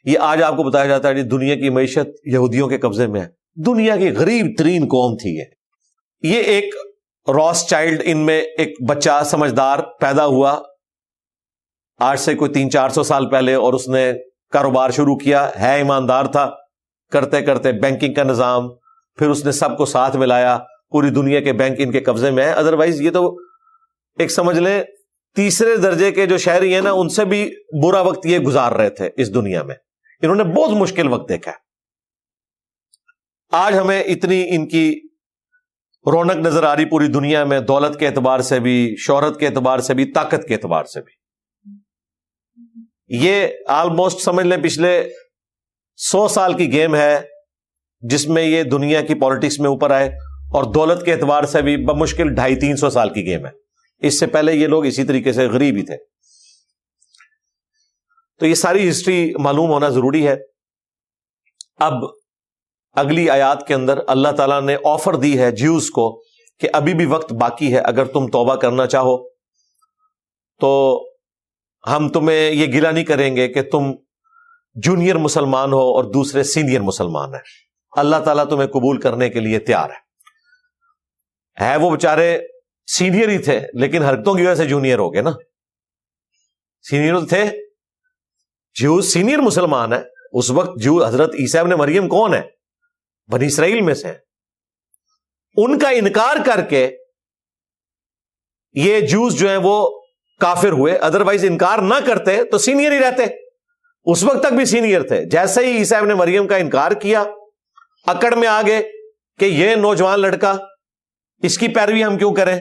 S1: یہ آج آپ کو بتایا جاتا ہے کہ دنیا کی معیشت یہودیوں کے قبضے میں ہے. دنیا کی غریب ترین قوم تھی یہ ایک راس چائلڈ، ان میں ایک بچہ سمجھدار پیدا ہوا آج سے کوئی 300-400 سال پہلے، اور اس نے کاروبار شروع کیا. ہے ایماندار تھا، کرتے کرتے بینکنگ کا نظام، پھر اس نے سب کو ساتھ ملایا. پوری دنیا کے بینک ان کے قبضے میں ہے. ادروائز یہ تو ایک سمجھ لیں تیسرے درجے کے جو شہری ہیں نا، ان سے بھی برا وقت یہ گزار رہے تھے اس دنیا میں. انہوں نے بہت مشکل وقت دیکھا ہے. آج ہمیں اتنی ان کی رونق نظر آ رہی پوری دنیا میں، دولت کے اعتبار سے بھی، شہرت کے اعتبار سے بھی، طاقت کے اعتبار سے بھی. یہ آلموسٹ سمجھ لیں پچھلے 100 سال کی گیم ہے جس میں یہ دنیا کی پالیٹکس میں اوپر آئے، اور دولت کے اعتبار سے بھی بمشکل 250-300 سال کی گیم ہے. اس سے پہلے یہ لوگ اسی طریقے سے غریب ہی تھے. تو یہ ساری ہسٹری معلوم ہونا ضروری ہے. اب اگلی آیات کے اندر اللہ تعالیٰ نے آفر دی ہے جیوز کو کہ ابھی بھی وقت باقی ہے، اگر تم توبہ کرنا چاہو تو ہم تمہیں یہ گلہ نہیں کریں گے کہ تم جونیئر مسلمان ہو اور دوسرے سینئر مسلمان ہیں. اللہ تعالیٰ تمہیں قبول کرنے کے لیے تیار ہے. وہ بیچارے سینئر ہی تھے لیکن حرکتوں کی وجہ سے جونیئر ہو گئے نا. سینئر تھے، جیوز سینئر مسلمان ہیں اس وقت. جو حضرت عیسیٰ ابن مریم کون ہے؟ بنی اسرائیل میں سے ہیں. ان کا انکار کر کے یہ جوز جو ہیں وہ کافر ہوئے. ادروائز انکار نہ کرتے تو سینئر ہی رہتے، اس وقت تک بھی سینئر تھے. جیسے ہی عیسیٰ ابن مریم کا انکار کیا، اکڑ میں آ گئے کہ یہ نوجوان لڑکا، اس کی پیروی ہم کیوں کریں.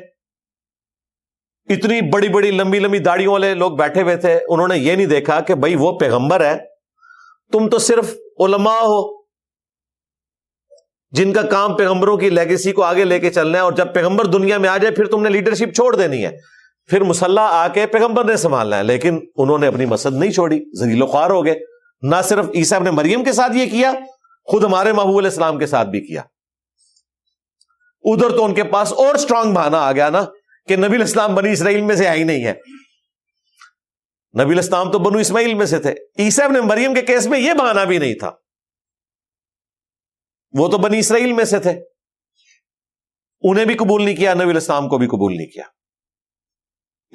S1: اتنی بڑی بڑی لمبی لمبی داڑیوں والے لوگ بیٹھے ہوئے تھے. انہوں نے یہ نہیں دیکھا کہ بھائی وہ پیغمبر ہے، تم تو صرف علماء ہو جن کا کام پیغمبروں کی لیگیسی کو آگے لے کے چلنا ہے، اور جب پیغمبر دنیا میں آ جائے پھر تم نے لیڈرشپ چھوڑ دینی ہے، پھر مسلح آ کے پیغمبر نے سنبھالنا ہے. لیکن انہوں نے اپنی مسجد نہیں چھوڑی، ذلیل و خوار ہو گئے. نہ صرف عیسیٰ ابن مریم کے ساتھ یہ کیا، خود ہمارے محبوب علیہ السلام کے ساتھ بھی کیا. ادھر تو ان کے پاس اور سٹرانگ بہانہ آ گیا نا کہ نبی علیہ السلام بنی اسرائیل میں سے ہی نہیں ہے. نبی علیہ السلام تو بنو اسماعیل میں سے تھے. عیسیٰ ابن مریم کے کیس میں یہ بہانہ بھی نہیں تھا، وہ تو بنی اسرائیل میں سے تھے. انہیں بھی قبول نہیں کیا، نبی علیہ السلام کو بھی قبول نہیں کیا،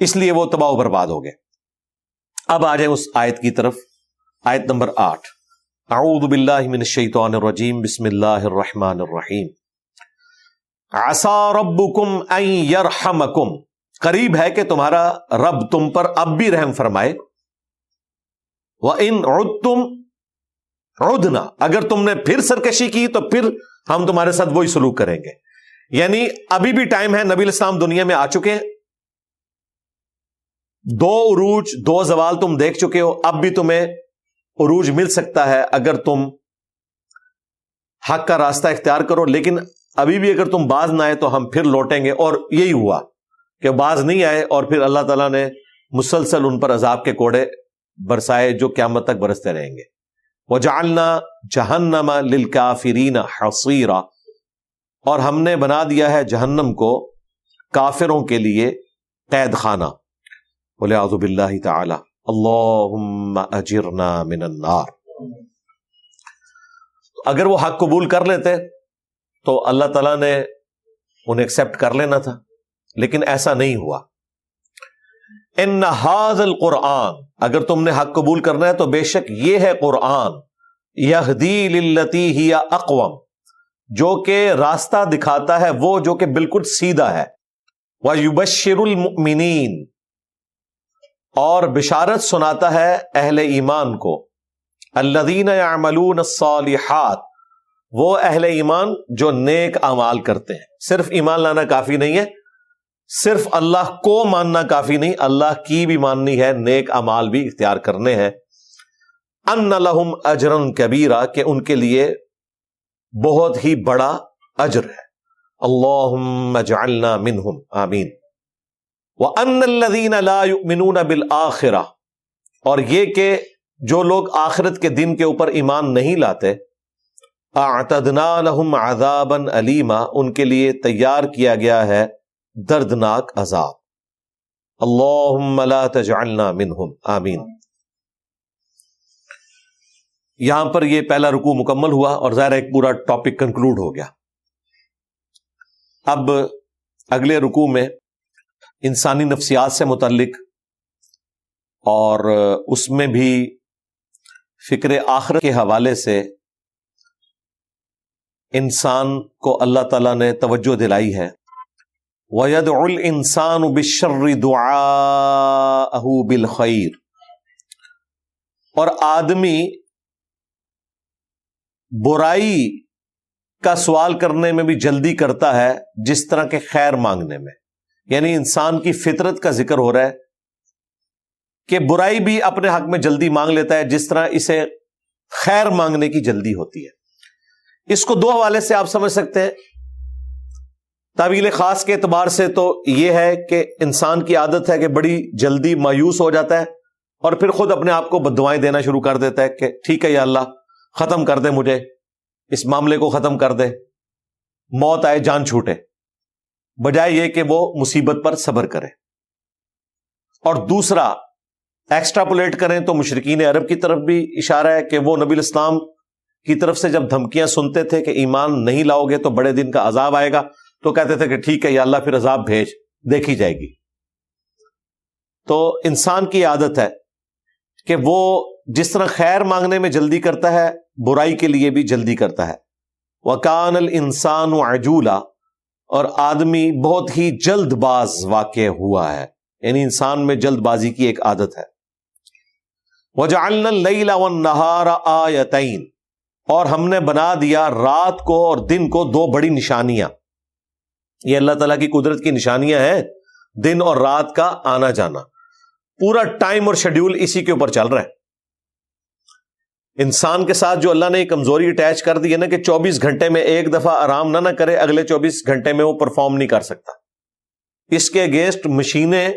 S1: اس لیے وہ تباہ و برباد ہو گئے. اب آ جائیں اس آیت کی طرف. آیت نمبر 8. اعوذ باللہ من الشیطان الرجیم، بسم اللہ الرحمن الرحیم. عسى ربکم ان یرحمکم، قریب ہے کہ تمہارا رب تم پر اب بھی رحم فرمائے. وَإِنْ عُدْتُمْ عُدْنَا، اگر تم نے پھر سرکشی کی تو پھر ہم تمہارے ساتھ وہی سلوک کریں گے. یعنی ابھی بھی ٹائم ہے، نبی علیہ السلام دنیا میں آ چکے ہیں، 2 عروج 2 زوال تم دیکھ چکے ہو، اب بھی تمہیں عروج مل سکتا ہے اگر تم حق کا راستہ اختیار کرو. لیکن ابھی بھی اگر تم باز نہ آئے تو ہم پھر لوٹیں گے. اور یہی ہوا کہ باز نہیں آئے اور پھر اللہ تعالیٰ نے مسلسل ان پر عذاب کے کوڑے برسائے جو قیامت تک برستے رہیں گے. وَجَعَلْنَا جَهَنَّمَ لِلْكَافِرِينَ حَصِيرًا، اور ہم نے بنا دیا ہے جہنم کو کافروں کے لیے قید خانہ. وَلِعَوْذُ بِاللَّهِ تَعَالَى اللَّهُمَّ أَجِرْنَا مِنَ النَّارِ. اگر وہ حق قبول کر لیتے تو اللہ تعالیٰ نے انہیں ایکسپٹ کر لینا تھا، لیکن ایسا نہیں ہوا. ان ھذا القرآن، اگر تم نے حق قبول کرنا ہے تو بے شک یہ ہے قرآن، یہدی للتی ہی اقوم، جو کہ راستہ دکھاتا ہے وہ جو کہ بالکل سیدھا ہے. ویبشر المؤمنین، اور بشارت سناتا ہے اہل ایمان کو. الذین یعملون الصالحات، وہ اہل ایمان جو نیک اعمال کرتے ہیں. صرف ایمان لانا کافی نہیں ہے، صرف اللہ کو ماننا کافی نہیں، اللہ کی بھی ماننی ہے، نیک اعمال بھی اختیار کرنے ہیں. ان لہم اجرا کبیرا، کہ ان کے لیے بہت ہی بڑا اجر ہے. اللہم اجعلنا منہم، آمین. وَأَنَّ الَّذِينَ لَا يُؤْمِنُونَ بِالْآخِرَةِ، اور یہ کہ جو لوگ آخرت کے دن کے اوپر ایمان نہیں لاتے، اعتدنا لہم عذابا علیما، ان کے لیے تیار کیا گیا ہے دردناک عذاب. اللہم لا تجعلنا منہم، آمین. یہاں پر یہ پہلا رکوع مکمل ہوا اور ظاہر ایک پورا ٹاپک کنکلوڈ ہو گیا. اب اگلے رکوع میں انسانی نفسیات سے متعلق اور اس میں بھی فکر آخرت کے حوالے سے انسان کو اللہ تعالیٰ نے توجہ دلائی ہے. وَيَدْعُ الْإِنسَانُ بِالشَّرِّ دُعَاءَهُ بِالْخَيْرِ، اور آدمی برائی کا سوال کرنے میں بھی جلدی کرتا ہے جس طرح کے خیر مانگنے میں. یعنی انسان کی فطرت کا ذکر ہو رہا ہے کہ برائی بھی اپنے حق میں جلدی مانگ لیتا ہے جس طرح اسے خیر مانگنے کی جلدی ہوتی ہے. اس کو 2 حوالے سے آپ سمجھ سکتے ہیں. تعویل خاص کے اعتبار سے تو یہ ہے کہ انسان کی عادت ہے کہ بڑی جلدی مایوس ہو جاتا ہے اور پھر خود اپنے آپ کو بددعائیں دینا شروع کر دیتا ہے کہ ٹھیک ہے یا اللہ ختم کر دے، مجھے اس معاملے کو ختم کر دے، موت آئے جان چھوٹے، بجائے یہ کہ وہ مصیبت پر صبر کرے. اور دوسرا ایکسٹراپولیٹ کریں تو مشرکین عرب کی طرف بھی اشارہ ہے کہ وہ نبی الاسلام کی طرف سے جب دھمکیاں سنتے تھے کہ ایمان نہیں لاؤ گے تو بڑے دن کا عذاب آئے گا، تو کہتے تھے کہ ٹھیک ہے یا اللہ پھر عذاب بھیج، دیکھی جائے گی. تو انسان کی عادت ہے کہ وہ جس طرح خیر مانگنے میں جلدی کرتا ہے، برائی کے لیے بھی جلدی کرتا ہے. وَكَانَ الْإِنسَانُ عَجُولًا، اور آدمی بہت ہی جلد باز واقع ہوا ہے، یعنی انسان میں جلد بازی کی ایک عادت ہے. وَجَعَلْنَا اللَّيْلَ وَالنَّهَارَ آیَتَيْن، اور ہم نے بنا دیا رات کو اور دن کو 2 بڑی نشانیاں. یہ اللہ تعالیٰ کی قدرت کی نشانیاں ہیں، دن اور رات کا آنا جانا. پورا ٹائم اور شیڈیول اسی کے اوپر چل رہا ہے. انسان کے ساتھ جو اللہ نے ایک کمزوری اٹیچ کر دی ہے نا کہ 24 گھنٹے میں ایک دفعہ آرام نہ کرے، اگلے 24 گھنٹے میں وہ پرفارم نہیں کر سکتا. اس کے اگینسٹ مشینیں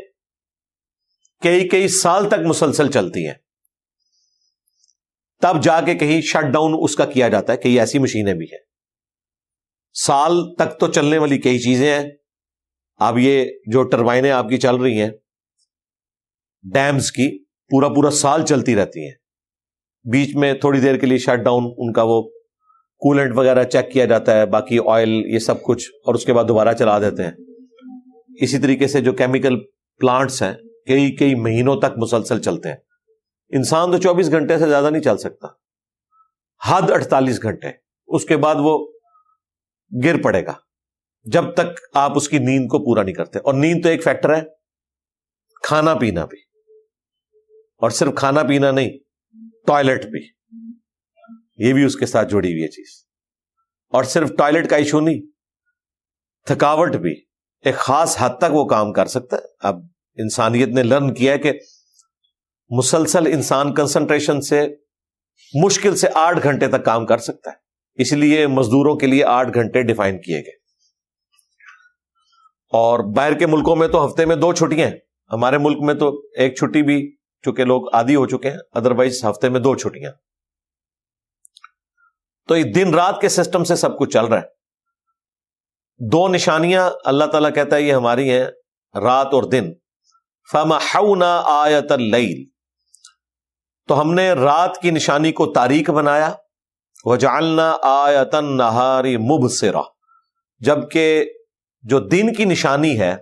S1: کئی سال تک مسلسل چلتی ہیں، تب جا کے کہیں شٹ ڈاؤن اس کا کیا جاتا ہے. کئی ایسی مشینیں بھی ہیں سال تک تو چلنے والی کئی چیزیں ہیں. اب یہ جو ٹربائنیں آپ کی چل رہی ہیں ڈیمز کی، پورا سال چلتی رہتی ہیں. بیچ میں تھوڑی دیر کے لیے شٹ ڈاؤن، ان کا وہ کولنٹ وغیرہ چیک کیا جاتا ہے، باقی آئل یہ سب کچھ، اور اس کے بعد دوبارہ چلا دیتے ہیں. اسی طریقے سے جو کیمیکل پلانٹس ہیں کئی مہینوں تک مسلسل چلتے ہیں. انسان تو 24 گھنٹے سے زیادہ نہیں چل سکتا، حد 48 گھنٹے. اس کے بعد وہ گر پڑے گا جب تک آپ اس کی نیند کو پورا نہیں کرتے. اور نیند تو ایک فیکٹر ہے، کھانا پینا بھی. اور صرف کھانا پینا نہیں، ٹوائلٹ بھی، یہ بھی اس کے ساتھ جڑی ہوئی ہے چیز. اور صرف ٹوائلٹ کا ایشو نہیں، تھکاوٹ بھی ایک خاص حد تک وہ کام کر سکتا ہے. اب انسانیت نے لرن کیا ہے کہ مسلسل انسان کنسنٹریشن سے مشکل سے 8 گھنٹے تک کام کر سکتا ہے، اس لیے مزدوروں کے لیے 8 گھنٹے ڈیفائن کیے گئے. اور باہر کے ملکوں میں تو ہفتے میں 2 چھٹیاں ہیں، ہمارے ملک میں تو 1 چھٹی بھی، چونکہ لوگ عادی ہو چکے ہیں، ادروائز ہفتے میں 2 چھٹیاں. تو یہ دن رات کے سسٹم سے سب کچھ چل رہا ہے. 2 نشانیاں اللہ تعالیٰ کہتا ہے یہ ہماری ہیں، رات اور دن. فَمَحَوْنَا آیَةَ اللَّيْلِ، تو ہم نے رات کی نشانی کو تاریک بنایا. وَجَعَلْنَا آیَةَ النَّهَارِ مُبْصِرَةً، جبکہ جو دن کی نشانی ہے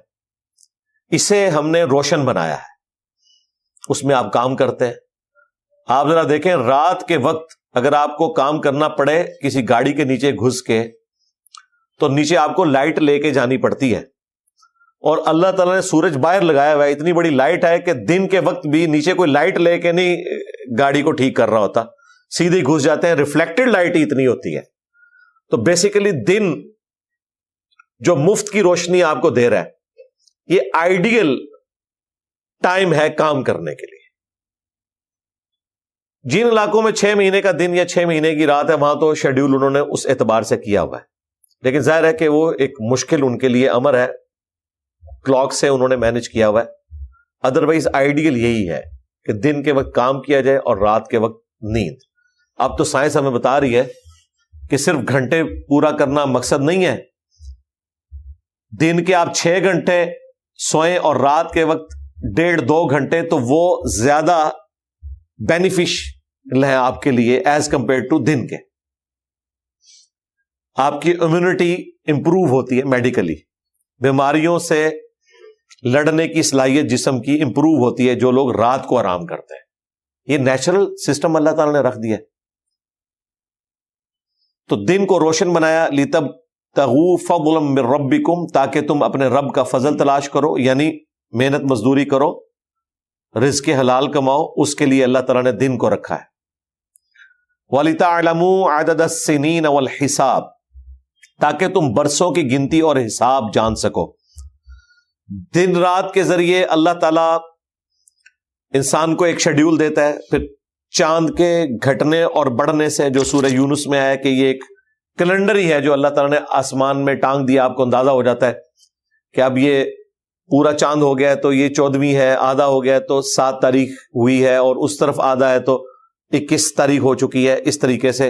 S1: اسے ہم نے روشن بنایا ہے، اس میں آپ کام کرتے ہیں. آپ ذرا دیکھیں رات کے وقت اگر آپ کو کام کرنا پڑے کسی گاڑی کے نیچے گھس کے، تو نیچے آپ کو لائٹ لے کے جانی پڑتی ہے، اور اللہ تعالیٰ نے سورج باہر لگایا ہوا ہے، اتنی بڑی لائٹ ہے کہ دن کے وقت بھی نیچے کوئی لائٹ لے کے نہیں گاڑی کو ٹھیک کر رہا ہوتا، سیدھے گھس جاتے ہیں. ریفلیکٹڈ لائٹ ہی اتنی ہوتی ہے. تو بیسیکلی دن جو مفت کی روشنی آپ کو دے رہا ہے، یہ آئیڈیل ٹائم ہے کام کرنے کے لیے. جن علاقوں میں 6 مہینے کا دن یا 6 مہینے کی رات ہے، وہاں تو شیڈیول انہوں نے اس اعتبار سے کیا ہوا ہے، لیکن ظاہر ہے کہ وہ ایک مشکل ان کے لیے امر ہے، کلاک سے انہوں نے مینج کیا ہوا ہے. ادروائز آئیڈیل یہی ہے کہ دن کے وقت کام کیا جائے اور رات کے وقت نیند. اب تو سائنس ہمیں بتا رہی ہے کہ صرف گھنٹے پورا کرنا مقصد نہیں ہے. دن کے آپ 6 گھنٹے سوئیں اور رات کے وقت 1.5-2 گھنٹے، تو وہ زیادہ بینیفیشل ہے آپ کے لیے ایز کمپیئر ٹو دن کے. آپ کی امیونٹی امپروو ہوتی ہے میڈیکلی، بیماریوں سے لڑنے کی صلاحیت جسم کی امپروو ہوتی ہے جو لوگ رات کو آرام کرتے ہیں. یہ نیچرل سسٹم اللہ تعالی نے رکھ دیا. تو دن کو روشن بنایا لِتَبْتَغُوا فَضْلًا مِّن رَبِّكُمْ، تاکہ تم اپنے رب کا فضل تلاش کرو، یعنی محنت مزدوری کرو، رزق حلال کماؤ. اس کے لیے اللہ تعالیٰ نے دن کو رکھا ہے. وَلِتَعْلَمُوا عَدَدَ السِّنِينَ وَالْحِسَابَ، تاکہ تم برسوں کی گنتی اور حساب جان سکو. دن رات کے ذریعے اللہ تعالیٰ انسان کو ایک شیڈیول دیتا ہے. پھر چاند کے گھٹنے اور بڑھنے سے، جو سورہ یونس میں آیا کہ یہ ایک کیلنڈر ہی ہے جو اللہ تعالیٰ نے آسمان میں ٹانگ دیا، آپ کو اندازہ ہو جاتا ہے کہ اب یہ پورا چاند ہو گیا ہے تو یہ 14ویں ہے، آدھا ہو گیا ہے تو 7 تاریخ ہوئی ہے، اور اس طرف آدھا ہے تو 21 تاریخ ہو چکی ہے. اس طریقے سے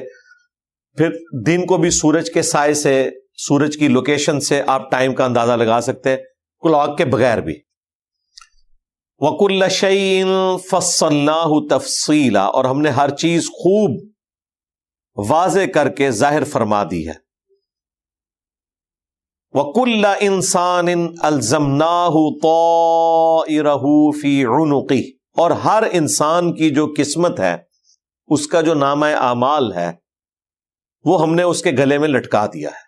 S1: پھر دن کو بھی سورج کے سائے سے، سورج کی لوکیشن سے آپ ٹائم کا اندازہ لگا سکتے ہیں، کلاک کے بغیر بھی. وَكُلَّ شَيْءٍ فَصَّلْنَاهُ تَفْصِيلًا، اور ہم نے ہر چیز خوب واضح کر کے ظاہر فرما دی ہے. وَكُلَّ إِنسَانٍ أَلْزَمْنَاهُ طَائِرَهُ فِي عُنُقِهِ، اور ہر انسان کی جو قسمت ہے، اس کا جو نامہ اعمال ہے، وہ ہم نے اس کے گلے میں لٹکا دیا ہے.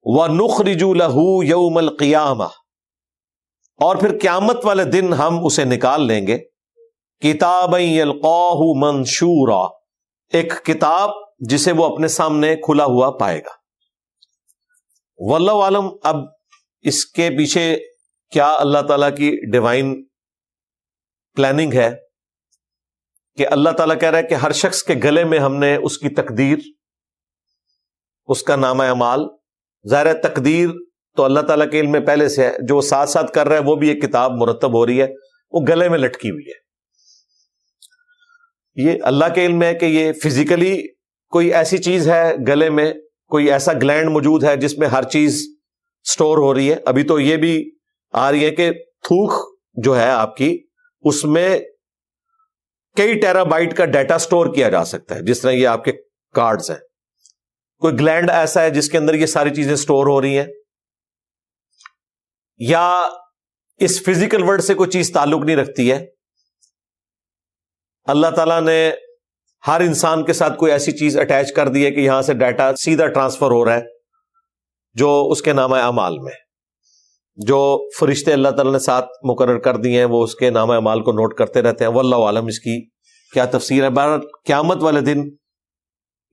S1: وَنُخْرِجُ لَهُ يَوْمَ الْقِيَامَةِ، اور پھر قیامت والے دن ہم اسے نکال لیں گے. کتابًا یلقاہ منشورا، ایک کتاب جسے وہ اپنے سامنے کھلا ہوا پائے گا. واللہ عالم اب اس کے پیچھے کیا اللہ تعالیٰ کی ڈیوائن پلاننگ ہے کہ اللہ تعالیٰ کہہ رہا ہے کہ ہر شخص کے گلے میں ہم نے اس کی تقدیر، اس کا نامہ اعمال. ظاہر ہے تقدیر تو اللہ تعالیٰ کے علم میں پہلے سے ہے، جو ساتھ ساتھ کر رہا ہے وہ بھی ایک کتاب مرتب ہو رہی ہے، وہ گلے میں لٹکی ہوئی ہے. یہ اللہ کے علم میں ہے کہ یہ فزیکلی کوئی ایسی چیز ہے گلے میں، کوئی ایسا گلینڈ موجود ہے جس میں ہر چیز سٹور ہو رہی ہے. ابھی تو یہ بھی آ رہی ہے کہ تھوک جو ہے آپ کی، اس میں کئی ٹیرا بائٹ کا ڈیٹا سٹور کیا جا سکتا ہے، جس طرح یہ آپ کے کارڈز ہیں. کوئی گلینڈ ایسا ہے جس کے اندر یہ ساری چیزیں سٹور ہو رہی ہیں، یا اس فزیکل ورلڈ سے کوئی چیز تعلق نہیں رکھتی ہے. اللہ تعالیٰ نے ہر انسان کے ساتھ کوئی ایسی چیز اٹیچ کر دی ہے کہ یہاں سے ڈیٹا سیدھا ٹرانسفر ہو رہا ہے جو اس کے نامہ اعمال میں. جو فرشتے اللہ تعالیٰ نے ساتھ مقرر کر دیے ہیں وہ اس کے نامہ اعمال کو نوٹ کرتے رہتے ہیں. واللہ عالم اس کی کیا تفسیر ہے. بہرحال قیامت والے دن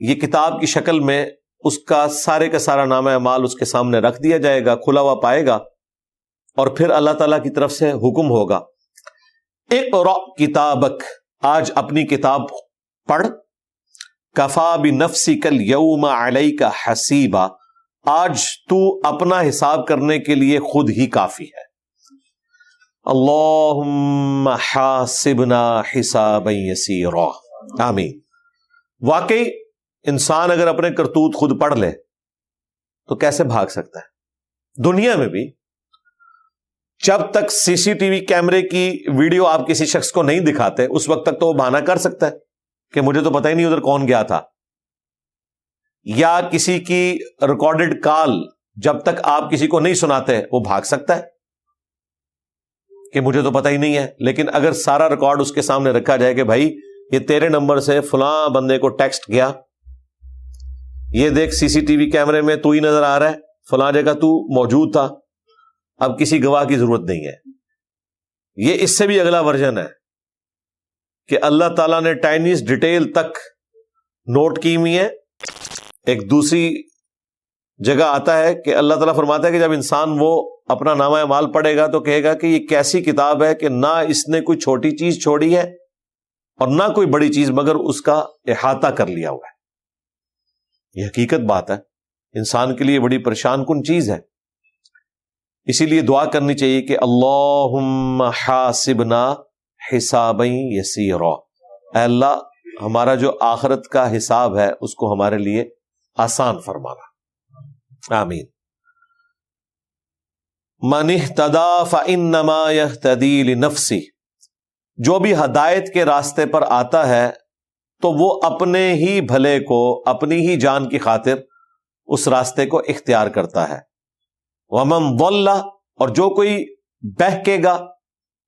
S1: یہ کتاب کی شکل میں اس کا سارے کا سارا نامہ اعمال اس کے سامنے رکھ دیا جائے گا, کھلا ہوا پائے گا, اور پھر اللہ تعالیٰ کی طرف سے حکم ہوگا اقرأ کتابک, آج اپنی کتاب پڑھ, کفا بنفسک الیوم علیک حسیبا, آج تو اپنا حساب کرنے کے لیے خود ہی کافی ہے. اللہم حاسبنا حسابا یسیرا, آمین. واقعی انسان اگر اپنے کرتوت خود پڑھ لے تو کیسے بھاگ سکتا ہے. دنیا میں بھی جب تک سی سی ٹی وی کیمرے کی ویڈیو آپ کسی شخص کو نہیں دکھاتے اس وقت تک تو وہ بہانہ کر سکتا ہے کہ مجھے تو پتہ ہی نہیں ادھر کون گیا تھا, یا کسی کی ریکارڈڈ کال جب تک آپ کسی کو نہیں سناتے وہ بھاگ سکتا ہے کہ مجھے تو پتہ ہی نہیں ہے. لیکن اگر سارا ریکارڈ اس کے سامنے رکھا جائے کہ بھائی یہ تیرے نمبر سے فلاں بندے کو ٹیکسٹ گیا, یہ دیکھ سی سی ٹی وی کیمرے میں تو ہی نظر آ رہا ہے, فلاں جگہ تو موجود تھا, اب کسی گواہ کی ضرورت نہیں ہے. یہ اس سے بھی اگلا ورژن ہے کہ اللہ تعالیٰ نے ٹائنیز ڈیٹیل تک نوٹ کی ہوئی ہے. ایک دوسری جگہ آتا ہے کہ اللہ تعالیٰ فرماتا ہے کہ جب انسان وہ اپنا نامہ اعمال پڑھے گا تو کہے گا کہ یہ کیسی کتاب ہے کہ نہ اس نے کوئی چھوٹی چیز چھوڑی ہے اور نہ کوئی بڑی چیز, مگر اس کا احاطہ کر لیا ہوا ہے. یہ حقیقت بات ہے, انسان کے لیے بڑی پریشان کن چیز ہے. اسی لیے دعا کرنی چاہیے کہ اللہم حاسبنا حسابا یسیرا, اے اللہ ہمارا جو آخرت کا حساب ہے اس کو ہمارے لیے آسان فرمانا. آمین. من اہتدی فانما یہتدی لنفسہ, جو بھی ہدایت کے راستے پر آتا ہے تو وہ اپنے ہی بھلے کو, اپنی ہی جان کی خاطر اس راستے کو اختیار کرتا ہے. ومن ضل, اور جو کوئی بہکے گا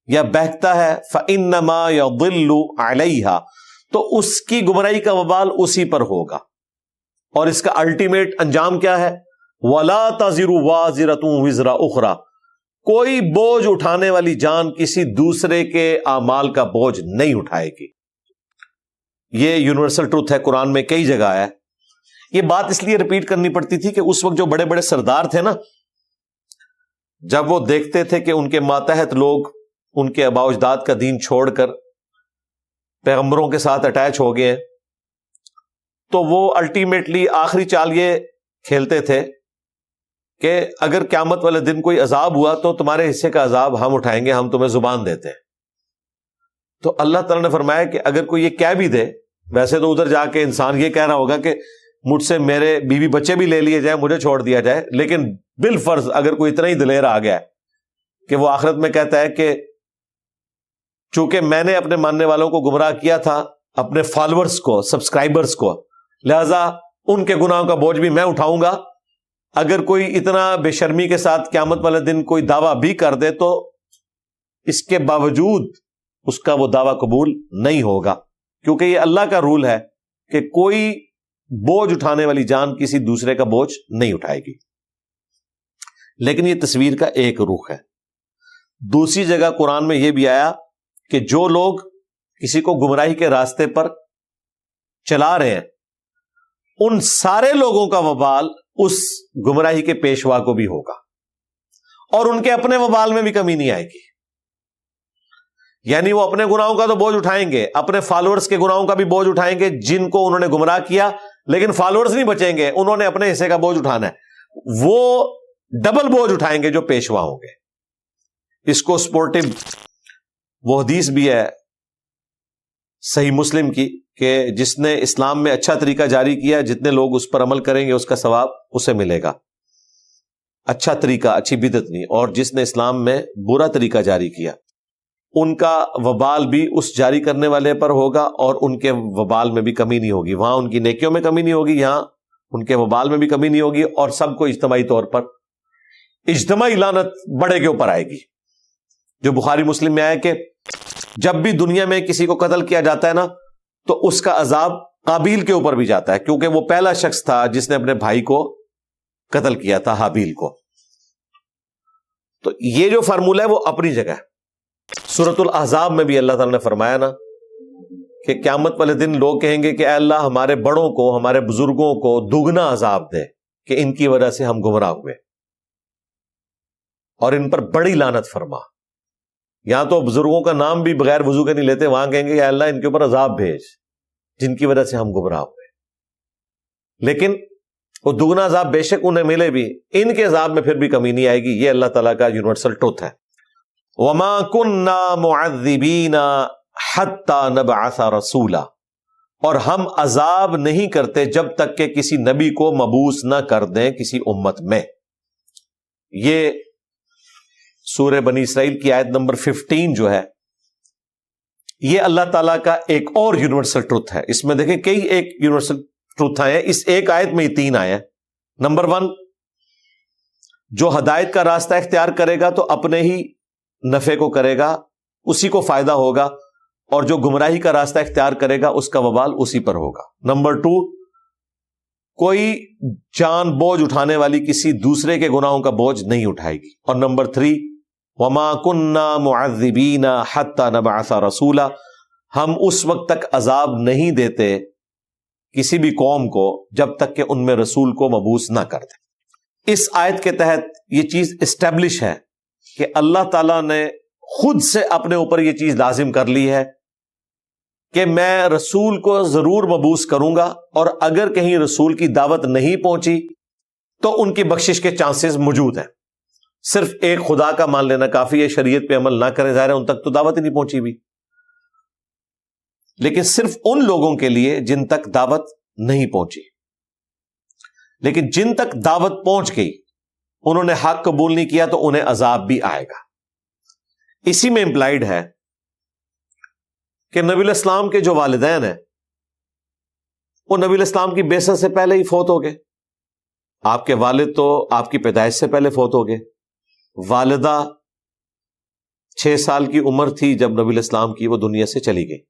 S1: یا بہکتا ہے, فانما یضل علیہا, تو اس کی گمراہی کا وبال اسی پر ہوگا. اور اس کا الٹیمیٹ انجام کیا ہے؟ وَلَا تَزِرُ وَازِرَةٌ وِزْرَ أُخْرَى, کوئی بوجھ اٹھانے والی جان کسی دوسرے کے اعمال کا بوجھ نہیں اٹھائے گی. یہ یونیورسل ٹروتھ ہے, قرآن میں کئی جگہ ہے. یہ بات اس لیے ریپیٹ کرنی پڑتی تھی کہ اس وقت جو بڑے بڑے سردار تھے نا, جب وہ دیکھتے تھے کہ ان کے ماتحت لوگ ان کے آباء و اجداد کا دین چھوڑ کر پیغمبروں کے ساتھ اٹیچ ہو گئے ہیں, تو وہ الٹیمیٹلی آخری چال یہ کھیلتے تھے کہ اگر قیامت والے دن کوئی عذاب ہوا تو تمہارے حصے کا عذاب ہم اٹھائیں گے, ہم تمہیں زبان دیتے ہیں. تو اللہ تعالیٰ نے فرمایا کہ اگر کوئی یہ کہہ بھی دے, ویسے تو ادھر جا کے انسان یہ کہہ رہا ہوگا کہ مجھ سے میرے بیوی بچے بھی لے لیے جائیں, مجھے چھوڑ دیا جائے, لیکن بالفرض اگر کوئی اتنا ہی دلیر آ گیا ہے کہ وہ آخرت میں کہتا ہے کہ چونکہ میں نے اپنے ماننے والوں کو گمراہ کیا تھا, اپنے فالوورز کو, سبسکرائبرز کو, لہذا ان کے گناہوں کا بوجھ بھی میں اٹھاؤں گا. اگر کوئی اتنا بے شرمی کے ساتھ قیامت والے دن کوئی دعویٰ بھی کر دے تو اس کے باوجود اس کا وہ دعویٰ قبول نہیں ہوگا, کیونکہ یہ اللہ کا رول ہے کہ کوئی بوجھ اٹھانے والی جان کسی دوسرے کا بوجھ نہیں اٹھائے گی. لیکن یہ تصویر کا ایک رخ ہے. دوسری جگہ قرآن میں یہ بھی آیا کہ جو لوگ کسی کو گمراہی کے راستے پر چلا رہے ہیں ان سارے لوگوں کا وبال اس گمراہی کے پیشوا کو بھی ہوگا, اور ان کے اپنے وبال میں بھی کمی نہیں آئے گی. یعنی وہ اپنے گناہوں کا تو بوجھ اٹھائیں گے, اپنے فالوورز کے گناہوں کا بھی بوجھ اٹھائیں گے جن کو انہوں نے گمراہ کیا, لیکن فالوورز نہیں بچیں گے, انہوں نے اپنے حصے کا بوجھ اٹھانا ہے. وہ ڈبل بوجھ اٹھائیں گے جو پیشوا ہوں گے. اس کو سپورٹو وہ حدیث بھی ہے صحیح مسلم کی کہ جس نے اسلام میں اچھا طریقہ جاری کیا, جتنے لوگ اس پر عمل کریں گے اس کا ثواب اسے ملے گا. اچھا طریقہ, اچھی بدعت نہیں. اور جس نے اسلام میں برا طریقہ جاری کیا ان کا وبال بھی اس جاری کرنے والے پر ہوگا, اور ان کے وبال میں بھی کمی نہیں ہوگی. وہاں ان کی نیکیوں میں کمی نہیں ہوگی, یہاں ان کے وبال میں بھی کمی نہیں ہوگی, اور سب کو اجتماعی طور پر اجتماعی لعنت بڑے کے اوپر آئے گی. جو بخاری مسلم میں آیا کہ جب بھی دنیا میں کسی کو قتل کیا جاتا ہے نا تو اس کا عذاب قابیل کے اوپر بھی جاتا ہے, کیونکہ وہ پہلا شخص تھا جس نے اپنے بھائی کو قتل کیا تھا, حابیل کو. تو یہ جو فارمولہ ہے وہ اپنی جگہ ہے۔ سورۃ الاحزاب میں بھی اللہ تعالیٰ نے فرمایا نا کہ قیامت والے دن لوگ کہیں گے کہ اے اللہ ہمارے بڑوں کو، ہمارے بزرگوں کو دگنا عذاب دے کہ ان کی وجہ سے ہم گمراہ ہوئے، اور ان پر بڑی لعنت فرما۔ یہاں تو بزرگوں کا نام بھی بغیر وضو کے نہیں لیتے، وہاں کہیں گے اے اللہ ان کے اوپر عذاب بھیج جن کی وجہ سے ہم گمراہ ہوئے۔ لیکن وہ دگنا عذاب بے شک انہیں ملے بھی، ان کے عذاب میں پھر بھی کمی نہیں آئے گی۔ یہ اللہ تعالیٰ کا یونیورسل ٹروتھ ہے۔ وَمَا كُنَّا مُعَذِّبِينَ حَتَّى نَبْعَثَ رَسُولًا، اور ہم عذاب نہیں کرتے جب تک کہ کسی نبی کو مبعوث نہ کر دیں کسی امت میں۔ یہ سورہ بنی اسرائیل کی آیت نمبر 15 جو ہے، یہ اللہ تعالیٰ کا ایک اور یونیورسل ٹروتھ ہے۔ اس میں دیکھیں کئی ایک یونیورسل ٹروتھ آئے ہیں، اس ایک آیت میں ہی 3 آئے ہیں۔ نمبر 1، جو ہدایت کا راستہ اختیار کرے گا تو اپنے ہی نفع کو کرے گا، اسی کو فائدہ ہوگا، اور جو گمراہی کا راستہ اختیار کرے گا اس کا وبال اسی پر ہوگا۔ نمبر 2، کوئی جان بوجھ اٹھانے والی کسی دوسرے کے گناہوں کا بوجھ نہیں اٹھائے گی۔ اور نمبر 3، وَمَا كُنَّا مُعَذِّبِينَ حَتَّى نَبْعَثَ رَسُولًا، ہم اس وقت تک عذاب نہیں دیتے کسی بھی قوم کو جب تک کہ ان میں رسول کو مبعوث نہ کر دیں۔ اس آیت کے تحت یہ چیز اسٹیبلش ہے کہ اللہ تعالیٰ نے خود سے اپنے اوپر یہ چیز لازم کر لی ہے کہ میں رسول کو ضرور مبعوث کروں گا، اور اگر کہیں رسول کی دعوت نہیں پہنچی تو ان کی بخشش کے چانسز موجود ہیں۔ صرف ایک خدا کا مان لینا کافی ہے، شریعت پہ عمل نہ کریں، ظاہر ہے ان تک تو دعوت ہی نہیں پہنچی بھی۔ لیکن صرف ان لوگوں کے لیے جن تک دعوت نہیں پہنچی، لیکن جن تک دعوت پہنچ گئی انہوں نے حق قبول نہیں کیا تو انہیں عذاب بھی آئے گا۔ اسی میں امپلائڈ ہے کہ نبی الاسلام کے جو والدین ہیں وہ نبی الاسلام کی بعثت سے پہلے ہی فوت ہو گئے۔ آپ کے والد تو آپ کی پیدائش سے پہلے فوت ہو گئے، والدہ 6 سال کی عمر تھی جب نبی الاسلام کی وہ دنیا سے چلی گئی،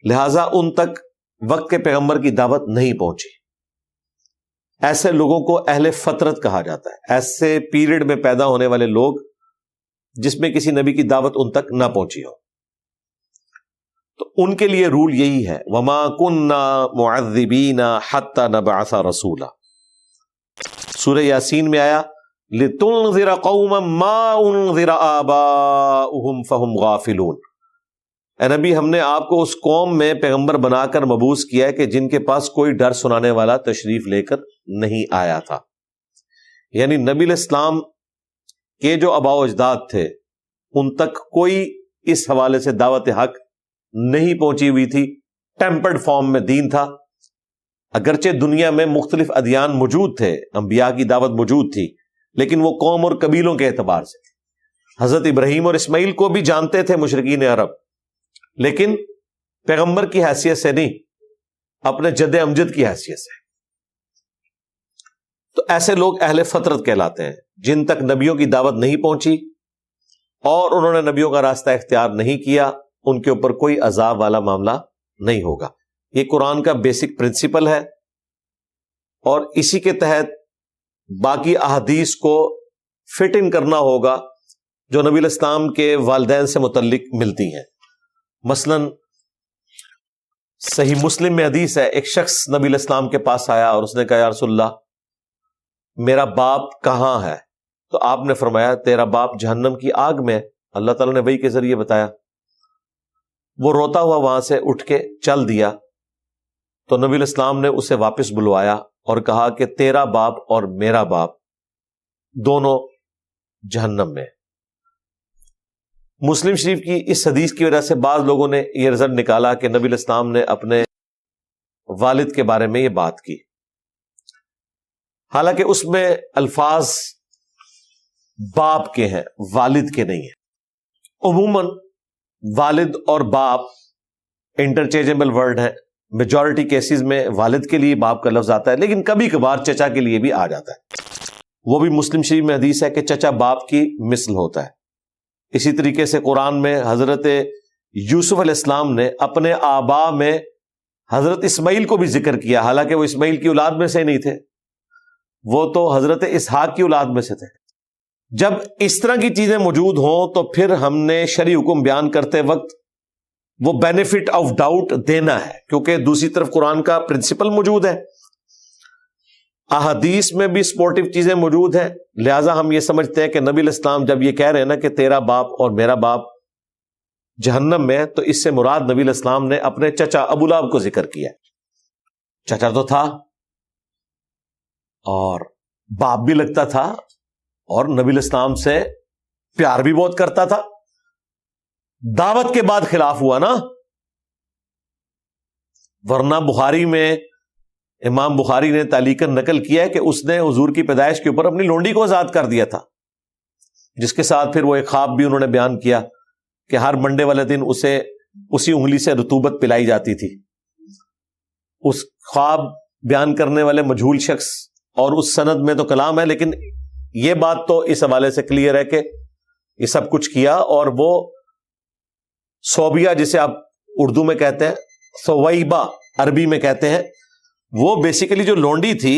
S1: لہذا ان تک وقت کے پیغمبر کی دعوت نہیں پہنچی۔ ایسے لوگوں کو اہل فطرت کہا جاتا ہے، ایسے پیریڈ میں پیدا ہونے والے لوگ جس میں کسی نبی کی دعوت ان تک نہ پہنچی ہو، تو ان کے لیے رول یہی ہے، وَمَا كُنَّا مُعَذِّبِينَ حَتَّى نَبْعَثَ رَسُولًا۔ سورہ یاسین میں آیا لِتُنذِرَ قَوْمًا مَا أُنذِرَ آبَاؤُهُمْ فَهُمْ غَافِلُونَ۔ اے نبی، ہم نے آپ کو اس قوم میں پیغمبر بنا کر مبعوث کیا ہے کہ جن کے پاس کوئی ڈر سنانے والا تشریف لے کر نہیں آیا تھا۔ یعنی نبی الاسلام کے جو آباء و اجداد تھے ان تک کوئی اس حوالے سے دعوت حق نہیں پہنچی ہوئی تھی، ٹیمپرڈ فارم میں دین تھا۔ اگرچہ دنیا میں مختلف ادیان موجود تھے، انبیاء کی دعوت موجود تھی، لیکن وہ قوم اور قبیلوں کے اعتبار سے تھی۔ حضرت ابراہیم اور اسماعیل کو بھی جانتے تھے مشرکین عرب، لیکن پیغمبر کی حیثیت سے نہیں، اپنے جد امجد کی حیثیت سے۔ تو ایسے لوگ اہل فطرت کہلاتے ہیں، جن تک نبیوں کی دعوت نہیں پہنچی اور انہوں نے نبیوں کا راستہ اختیار نہیں کیا، ان کے اوپر کوئی عذاب والا معاملہ نہیں ہوگا۔ یہ قرآن کا بیسک پرنسپل ہے، اور اسی کے تحت باقی احادیث کو فٹ ان کرنا ہوگا جو نبی الاسلام کے والدین سے متعلق ملتی ہیں۔ مثلا صحیح مسلم میں حدیث ہے، ایک شخص نبی الاسلام کے پاس آیا اور اس نے کہا یا رسول اللہ میرا باپ کہاں ہے؟ تو آپ نے فرمایا تیرا باپ جہنم کی آگ میں۔ اللہ تعالیٰ نے وحی کے ذریعے بتایا۔ وہ روتا ہوا وہاں سے اٹھ کے چل دیا، تو نبی الاسلام نے اسے واپس بلوایا اور کہا کہ تیرا باپ اور میرا باپ دونوں جہنم میں۔ مسلم شریف کی اس حدیث کی وجہ سے بعض لوگوں نے یہ رزلٹ نکالا کہ نبی الاسلام نے اپنے والد کے بارے میں یہ بات کی، حالانکہ اس میں الفاظ باپ کے ہیں، والد کے نہیں ہیں۔ عموماً والد اور باپ انٹرچینجبل ورڈ ہیں، میجورٹی کیسز میں والد کے لیے باپ کا لفظ آتا ہے، لیکن کبھی کبھار چچا کے لیے بھی آ جاتا ہے۔ وہ بھی مسلم شریف میں حدیث ہے کہ چچا باپ کی مثل ہوتا ہے۔ اسی طریقے سے قرآن میں حضرت یوسف علیہ السلام نے اپنے آبا میں حضرت اسماعیل کو بھی ذکر کیا، حالانکہ وہ اسماعیل کی اولاد میں سے نہیں تھے، وہ تو حضرت اسحاق کی اولاد میں سے تھے۔ جب اس طرح کی چیزیں موجود ہوں تو پھر ہم نے شرعی حکم بیان کرتے وقت وہ بینیفٹ آف ڈاؤٹ دینا ہے، کیونکہ دوسری طرف قرآن کا پرنسپل موجود ہے، احادیث میں بھی سپورٹیو چیزیں موجود ہیں، لہٰذا ہم یہ سمجھتے ہیں کہ نبی علیہ السلام جب یہ کہہ رہے ہیں نا کہ تیرا باپ اور میرا باپ جہنم میں ہے، تو اس سے مراد نبی علیہ السلام نے اپنے چچا ابو لہب کو ذکر کیا ہے۔ چچا تو تھا اور باپ بھی لگتا تھا اور نبی علیہ السلام سے پیار بھی بہت کرتا تھا، دعوت کے بعد خلاف ہوا نا، ورنہ بخاری میں امام بخاری نے تعلیقاً نقل کیا ہے کہ اس نے حضور کی پیدائش کے اوپر اپنی لونڈی کو آزاد کر دیا تھا، جس کے ساتھ پھر وہ ایک خواب بھی انہوں نے بیان کیا کہ ہر منڈے والے دن اسے اسی انگلی سے رطوبت پلائی جاتی تھی۔ اس خواب بیان کرنے والے مجہول شخص اور اس سند میں تو کلام ہے، لیکن یہ بات تو اس حوالے سے کلیئر ہے کہ یہ سب کچھ کیا، اور وہ صوبیہ جسے آپ اردو میں کہتے ہیں، صویبہ عربی میں کہتے ہیں، وہ بیسیکلی جو لونڈی تھی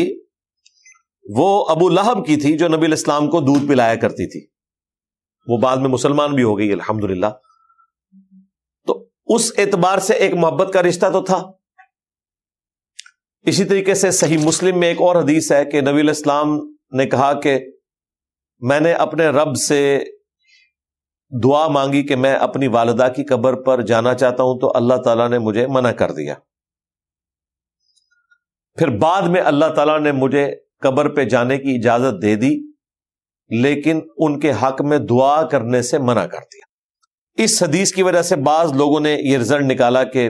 S1: وہ ابو لہب کی تھی جو نبی علیہ السلام کو دودھ پلایا کرتی تھی، وہ بعد میں مسلمان بھی ہو گئی الحمدللہ۔ تو اس اعتبار سے ایک محبت کا رشتہ تو تھا۔ اسی طریقے سے صحیح مسلم میں ایک اور حدیث ہے کہ نبی علیہ السلام نے کہا کہ میں نے اپنے رب سے دعا مانگی کہ میں اپنی والدہ کی قبر پر جانا چاہتا ہوں، تو اللہ تعالیٰ نے مجھے منع کر دیا۔ پھر بعد میں اللہ تعالیٰ نے مجھے قبر پہ جانے کی اجازت دے دی، لیکن ان کے حق میں دعا کرنے سے منع کر دیا۔ اس حدیث کی وجہ سے بعض لوگوں نے یہ رزلٹ نکالا کہ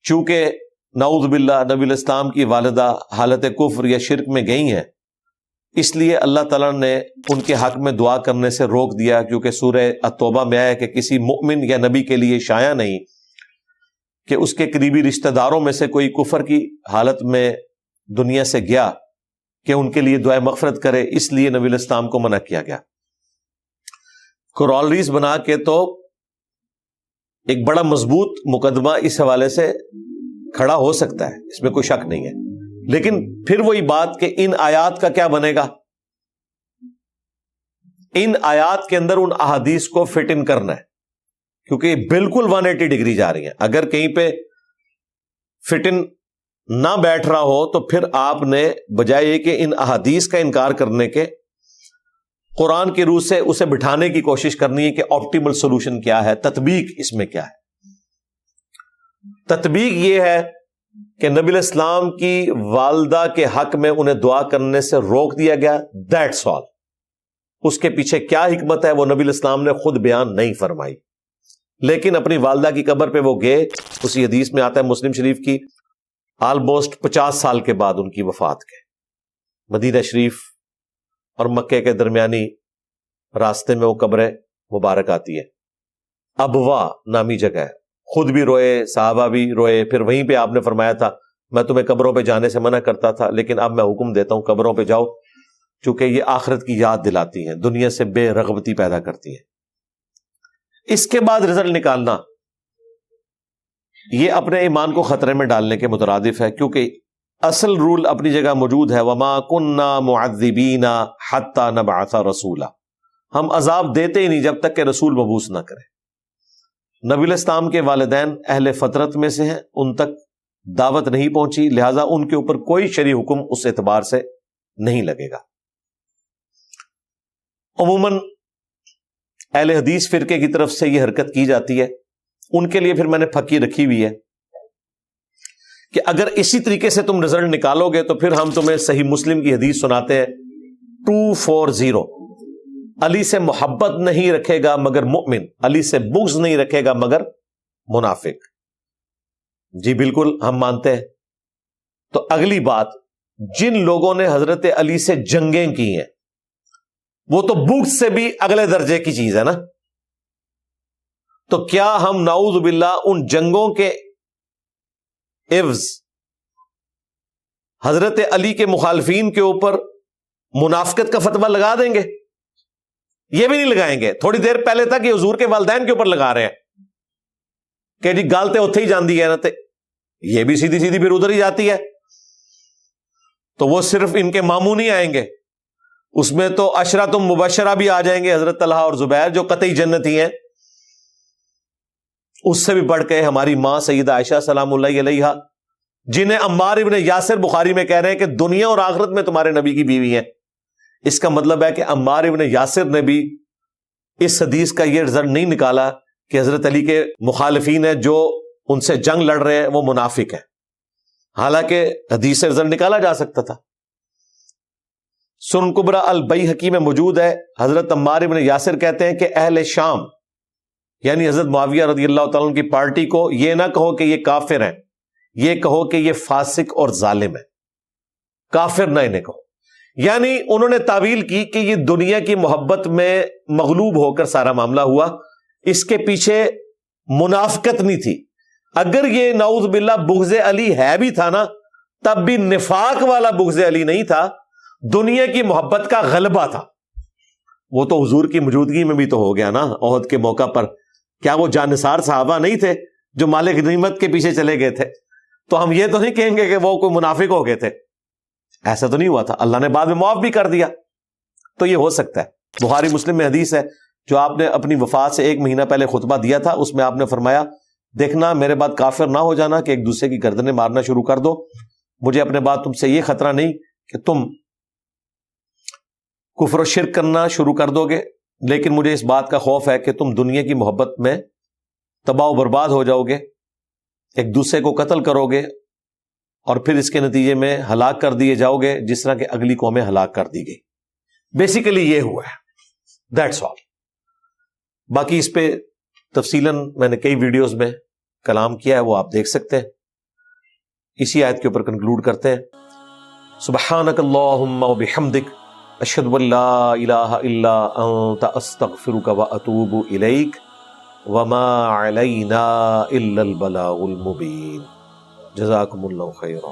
S1: چونکہ نعوذ باللہ نبی علیہ السلام کی والدہ حالت کفر یا شرک میں گئی ہیں، اس لیے اللہ تعالیٰ نے ان کے حق میں دعا کرنے سے روک دیا، کیونکہ سورہ التوبہ میں آیا کہ کسی مؤمن یا نبی کے لیے شایع نہیں کہ اس کے قریبی رشتہ داروں میں سے کوئی کفر کی حالت میں دنیا سے گیا کہ ان کے لیے دعائے مغفرت کرے، اس لیے نبی علیہ السلام کو منع کیا گیا۔ کورالریز بنا کے تو ایک بڑا مضبوط مقدمہ اس حوالے سے کھڑا ہو سکتا ہے، اس میں کوئی شک نہیں ہے، لیکن پھر وہی بات کہ ان آیات کا کیا بنے گا؟ ان آیات کے اندر ان احادیث کو فٹ ان کرنا ہے، کیونکہ یہ بالکل 180 ڈگری جا رہی ہیں۔ اگر کہیں پہ فٹ ان نہ بیٹھ رہا ہو تو پھر آپ نے بجائے یہ کہ ان احادیث کا انکار کرنے کے قرآن کی روح سے اسے بٹھانے کی کوشش کرنی ہے کہ آپٹیمل سولوشن کیا ہے، تطبیق اس میں کیا ہے۔ تطبیق یہ ہے کہ نبی علیہ السلام کی والدہ کے حق میں انہیں دعا کرنے سے روک دیا گیا، دیٹس آل۔ اس کے پیچھے کیا حکمت ہے وہ نبی علیہ السلام نے خود بیان نہیں فرمائی، لیکن اپنی والدہ کی قبر پہ وہ گئے۔ اسی حدیث میں آتا ہے مسلم شریف کی، آلموسٹ 50 سال کے بعد ان کی وفات کے، مدینہ شریف اور مکے کے درمیانی راستے میں وہ قبر مبارک آتی ہے، ابوا نامی جگہ ہے۔ خود بھی روئے، صحابہ بھی روئے، پھر وہیں پہ آپ نے فرمایا تھا میں تمہیں قبروں پہ جانے سے منع کرتا تھا، لیکن اب میں حکم دیتا ہوں قبروں پہ جاؤ، چونکہ یہ آخرت کی یاد دلاتی ہیں، دنیا سے بے رغبتی پیدا کرتی ہیں۔ اس کے بعد رزلٹ نکالنا یہ اپنے ایمان کو خطرے میں ڈالنے کے مترادف ہے، کیونکہ اصل رول اپنی جگہ موجود ہے، وَمَا كُنَّا مُعَذِّبِينَ حَتَّى نَبْعَثَ رَسُولًا، ہم عذاب دیتے ہی نہیں جب تک کہ رسول مبعوث نہ کرے۔ نبی علیہ السلام کے والدین اہل فطرت میں سے ہیں، ان تک دعوت نہیں پہنچی، لہذا ان کے اوپر کوئی شرعی حکم اس اعتبار سے نہیں لگے گا۔ عموماً اہل حدیث فرقے کی طرف سے یہ حرکت کی جاتی ہے، ان کے لیے پھر میں نے پھکی رکھی ہوئی ہے کہ اگر اسی طریقے سے تم رزلٹ نکالو گے تو پھر ہم تمہیں صحیح مسلم کی حدیث سناتے ہیں 240، علی سے محبت نہیں رکھے گا مگر مؤمن، علی سے بغض نہیں رکھے گا مگر منافق۔ جی بالکل ہم مانتے ہیں۔ تو اگلی بات، جن لوگوں نے حضرت علی سے جنگیں کی ہیں وہ تو بغض سے بھی اگلے درجے کی چیز ہے نا، تو کیا ہم نعوذ باللہ ان جنگوں کے عوض حضرت علی کے مخالفین کے اوپر منافقت کا فتویٰ لگا دیں گے؟ یہ بھی نہیں لگائیں گے۔ تھوڑی دیر پہلے تک یہ حضور کے والدین کے اوپر لگا رہے ہیں کہ جی گالتے اتھے ہی جاندی ہے نا، یہ بھی سیدھی سیدھی پھر ادھر ہی جاتی ہے، تو وہ صرف ان کے ماموں نہیں آئیں گے، اس میں تو عشرۃ مبشرہ بھی آ جائیں گے، حضرت طلحہ اور زبیر جو قطعی جنتی ہیں. اس سے بھی بڑھ کے ہماری ماں سیدہ عائشہ سلام اللہ علیہا، جنہیں عمار ابن یاسر بخاری میں کہہ رہے ہیں کہ دنیا اور آخرت میں تمہارے نبی کی بیوی ہیں. اس کا مطلب ہے کہ عمار ابن یاسر نے بھی اس حدیث کا یہ رزلٹ نہیں نکالا کہ حضرت علی کے مخالفین ہیں جو ان سے جنگ لڑ رہے ہیں وہ منافق ہیں، حالانکہ حدیث سے رزلٹ نکالا جا سکتا تھا. سنن کبریٰ البیہقی میں موجود ہے، حضرت عمار ابن یاسر کہتے ہیں کہ اہل شام یعنی حضرت معاویہ رضی اللہ تعالیٰ عنہ کی پارٹی کو یہ نہ کہو کہ یہ کافر ہیں، یہ کہو کہ یہ فاسق اور ظالم ہے، کافر نہ انہیں کہو. یعنی انہوں نے تعویل کی کہ یہ دنیا کی محبت میں مغلوب ہو کر سارا معاملہ ہوا، اس کے پیچھے منافقت نہیں تھی. اگر یہ نعوذ باللہ بغض علی ہے بھی تھا نا، تب بھی نفاق والا بغض علی نہیں تھا، دنیا کی محبت کا غلبہ تھا. وہ تو حضور کی موجودگی میں بھی تو ہو گیا نا احد کے موقع پر. کیا وہ جانثار صحابہ نہیں تھے جو مال غنیمت کے پیچھے چلے گئے تھے؟ تو ہم یہ تو نہیں کہیں گے کہ وہ کوئی منافق ہو گئے تھے، ایسا تو نہیں ہوا تھا. اللہ نے بعد میں معاف بھی کر دیا. تو یہ ہو سکتا ہے. بخاری مسلم میں حدیث ہے جو آپ نے اپنی وفات سے 1 مہینہ پہلے خطبہ دیا تھا، اس میں آپ نے فرمایا دیکھنا میرے بعد کافر نہ ہو جانا کہ ایک دوسرے کی گردنیں مارنا شروع کر دو. مجھے اپنے بعد تم سے یہ خطرہ نہیں کہ تم کفر و شرک کرنا شروع کر دو گے، لیکن مجھے اس بات کا خوف ہے کہ تم دنیا کی محبت میں تباہ و برباد ہو جاؤ گے، ایک دوسرے کو قتل کرو گے اور پھر اس کے نتیجے میں ہلاک کر دیے جاؤ گے جس طرح کہ اگلی قومیں ہلاک کر دی گئی. بیسیکلی یہ ہوا ہے. That's all. باقی اس پہ تفصیلاً میں نے کئی ویڈیوز میں کلام کیا ہے، وہ آپ دیکھ سکتے ہیں. اسی آیت کے اوپر کنکلوڈ کرتے ہیں. سبحانک اللہم و بحمدک اشہد ان لا الہ الا انت استغفرک و اتوب الیک وما علینا الا البلاغ المبین. جزاکم اللہ خیرا.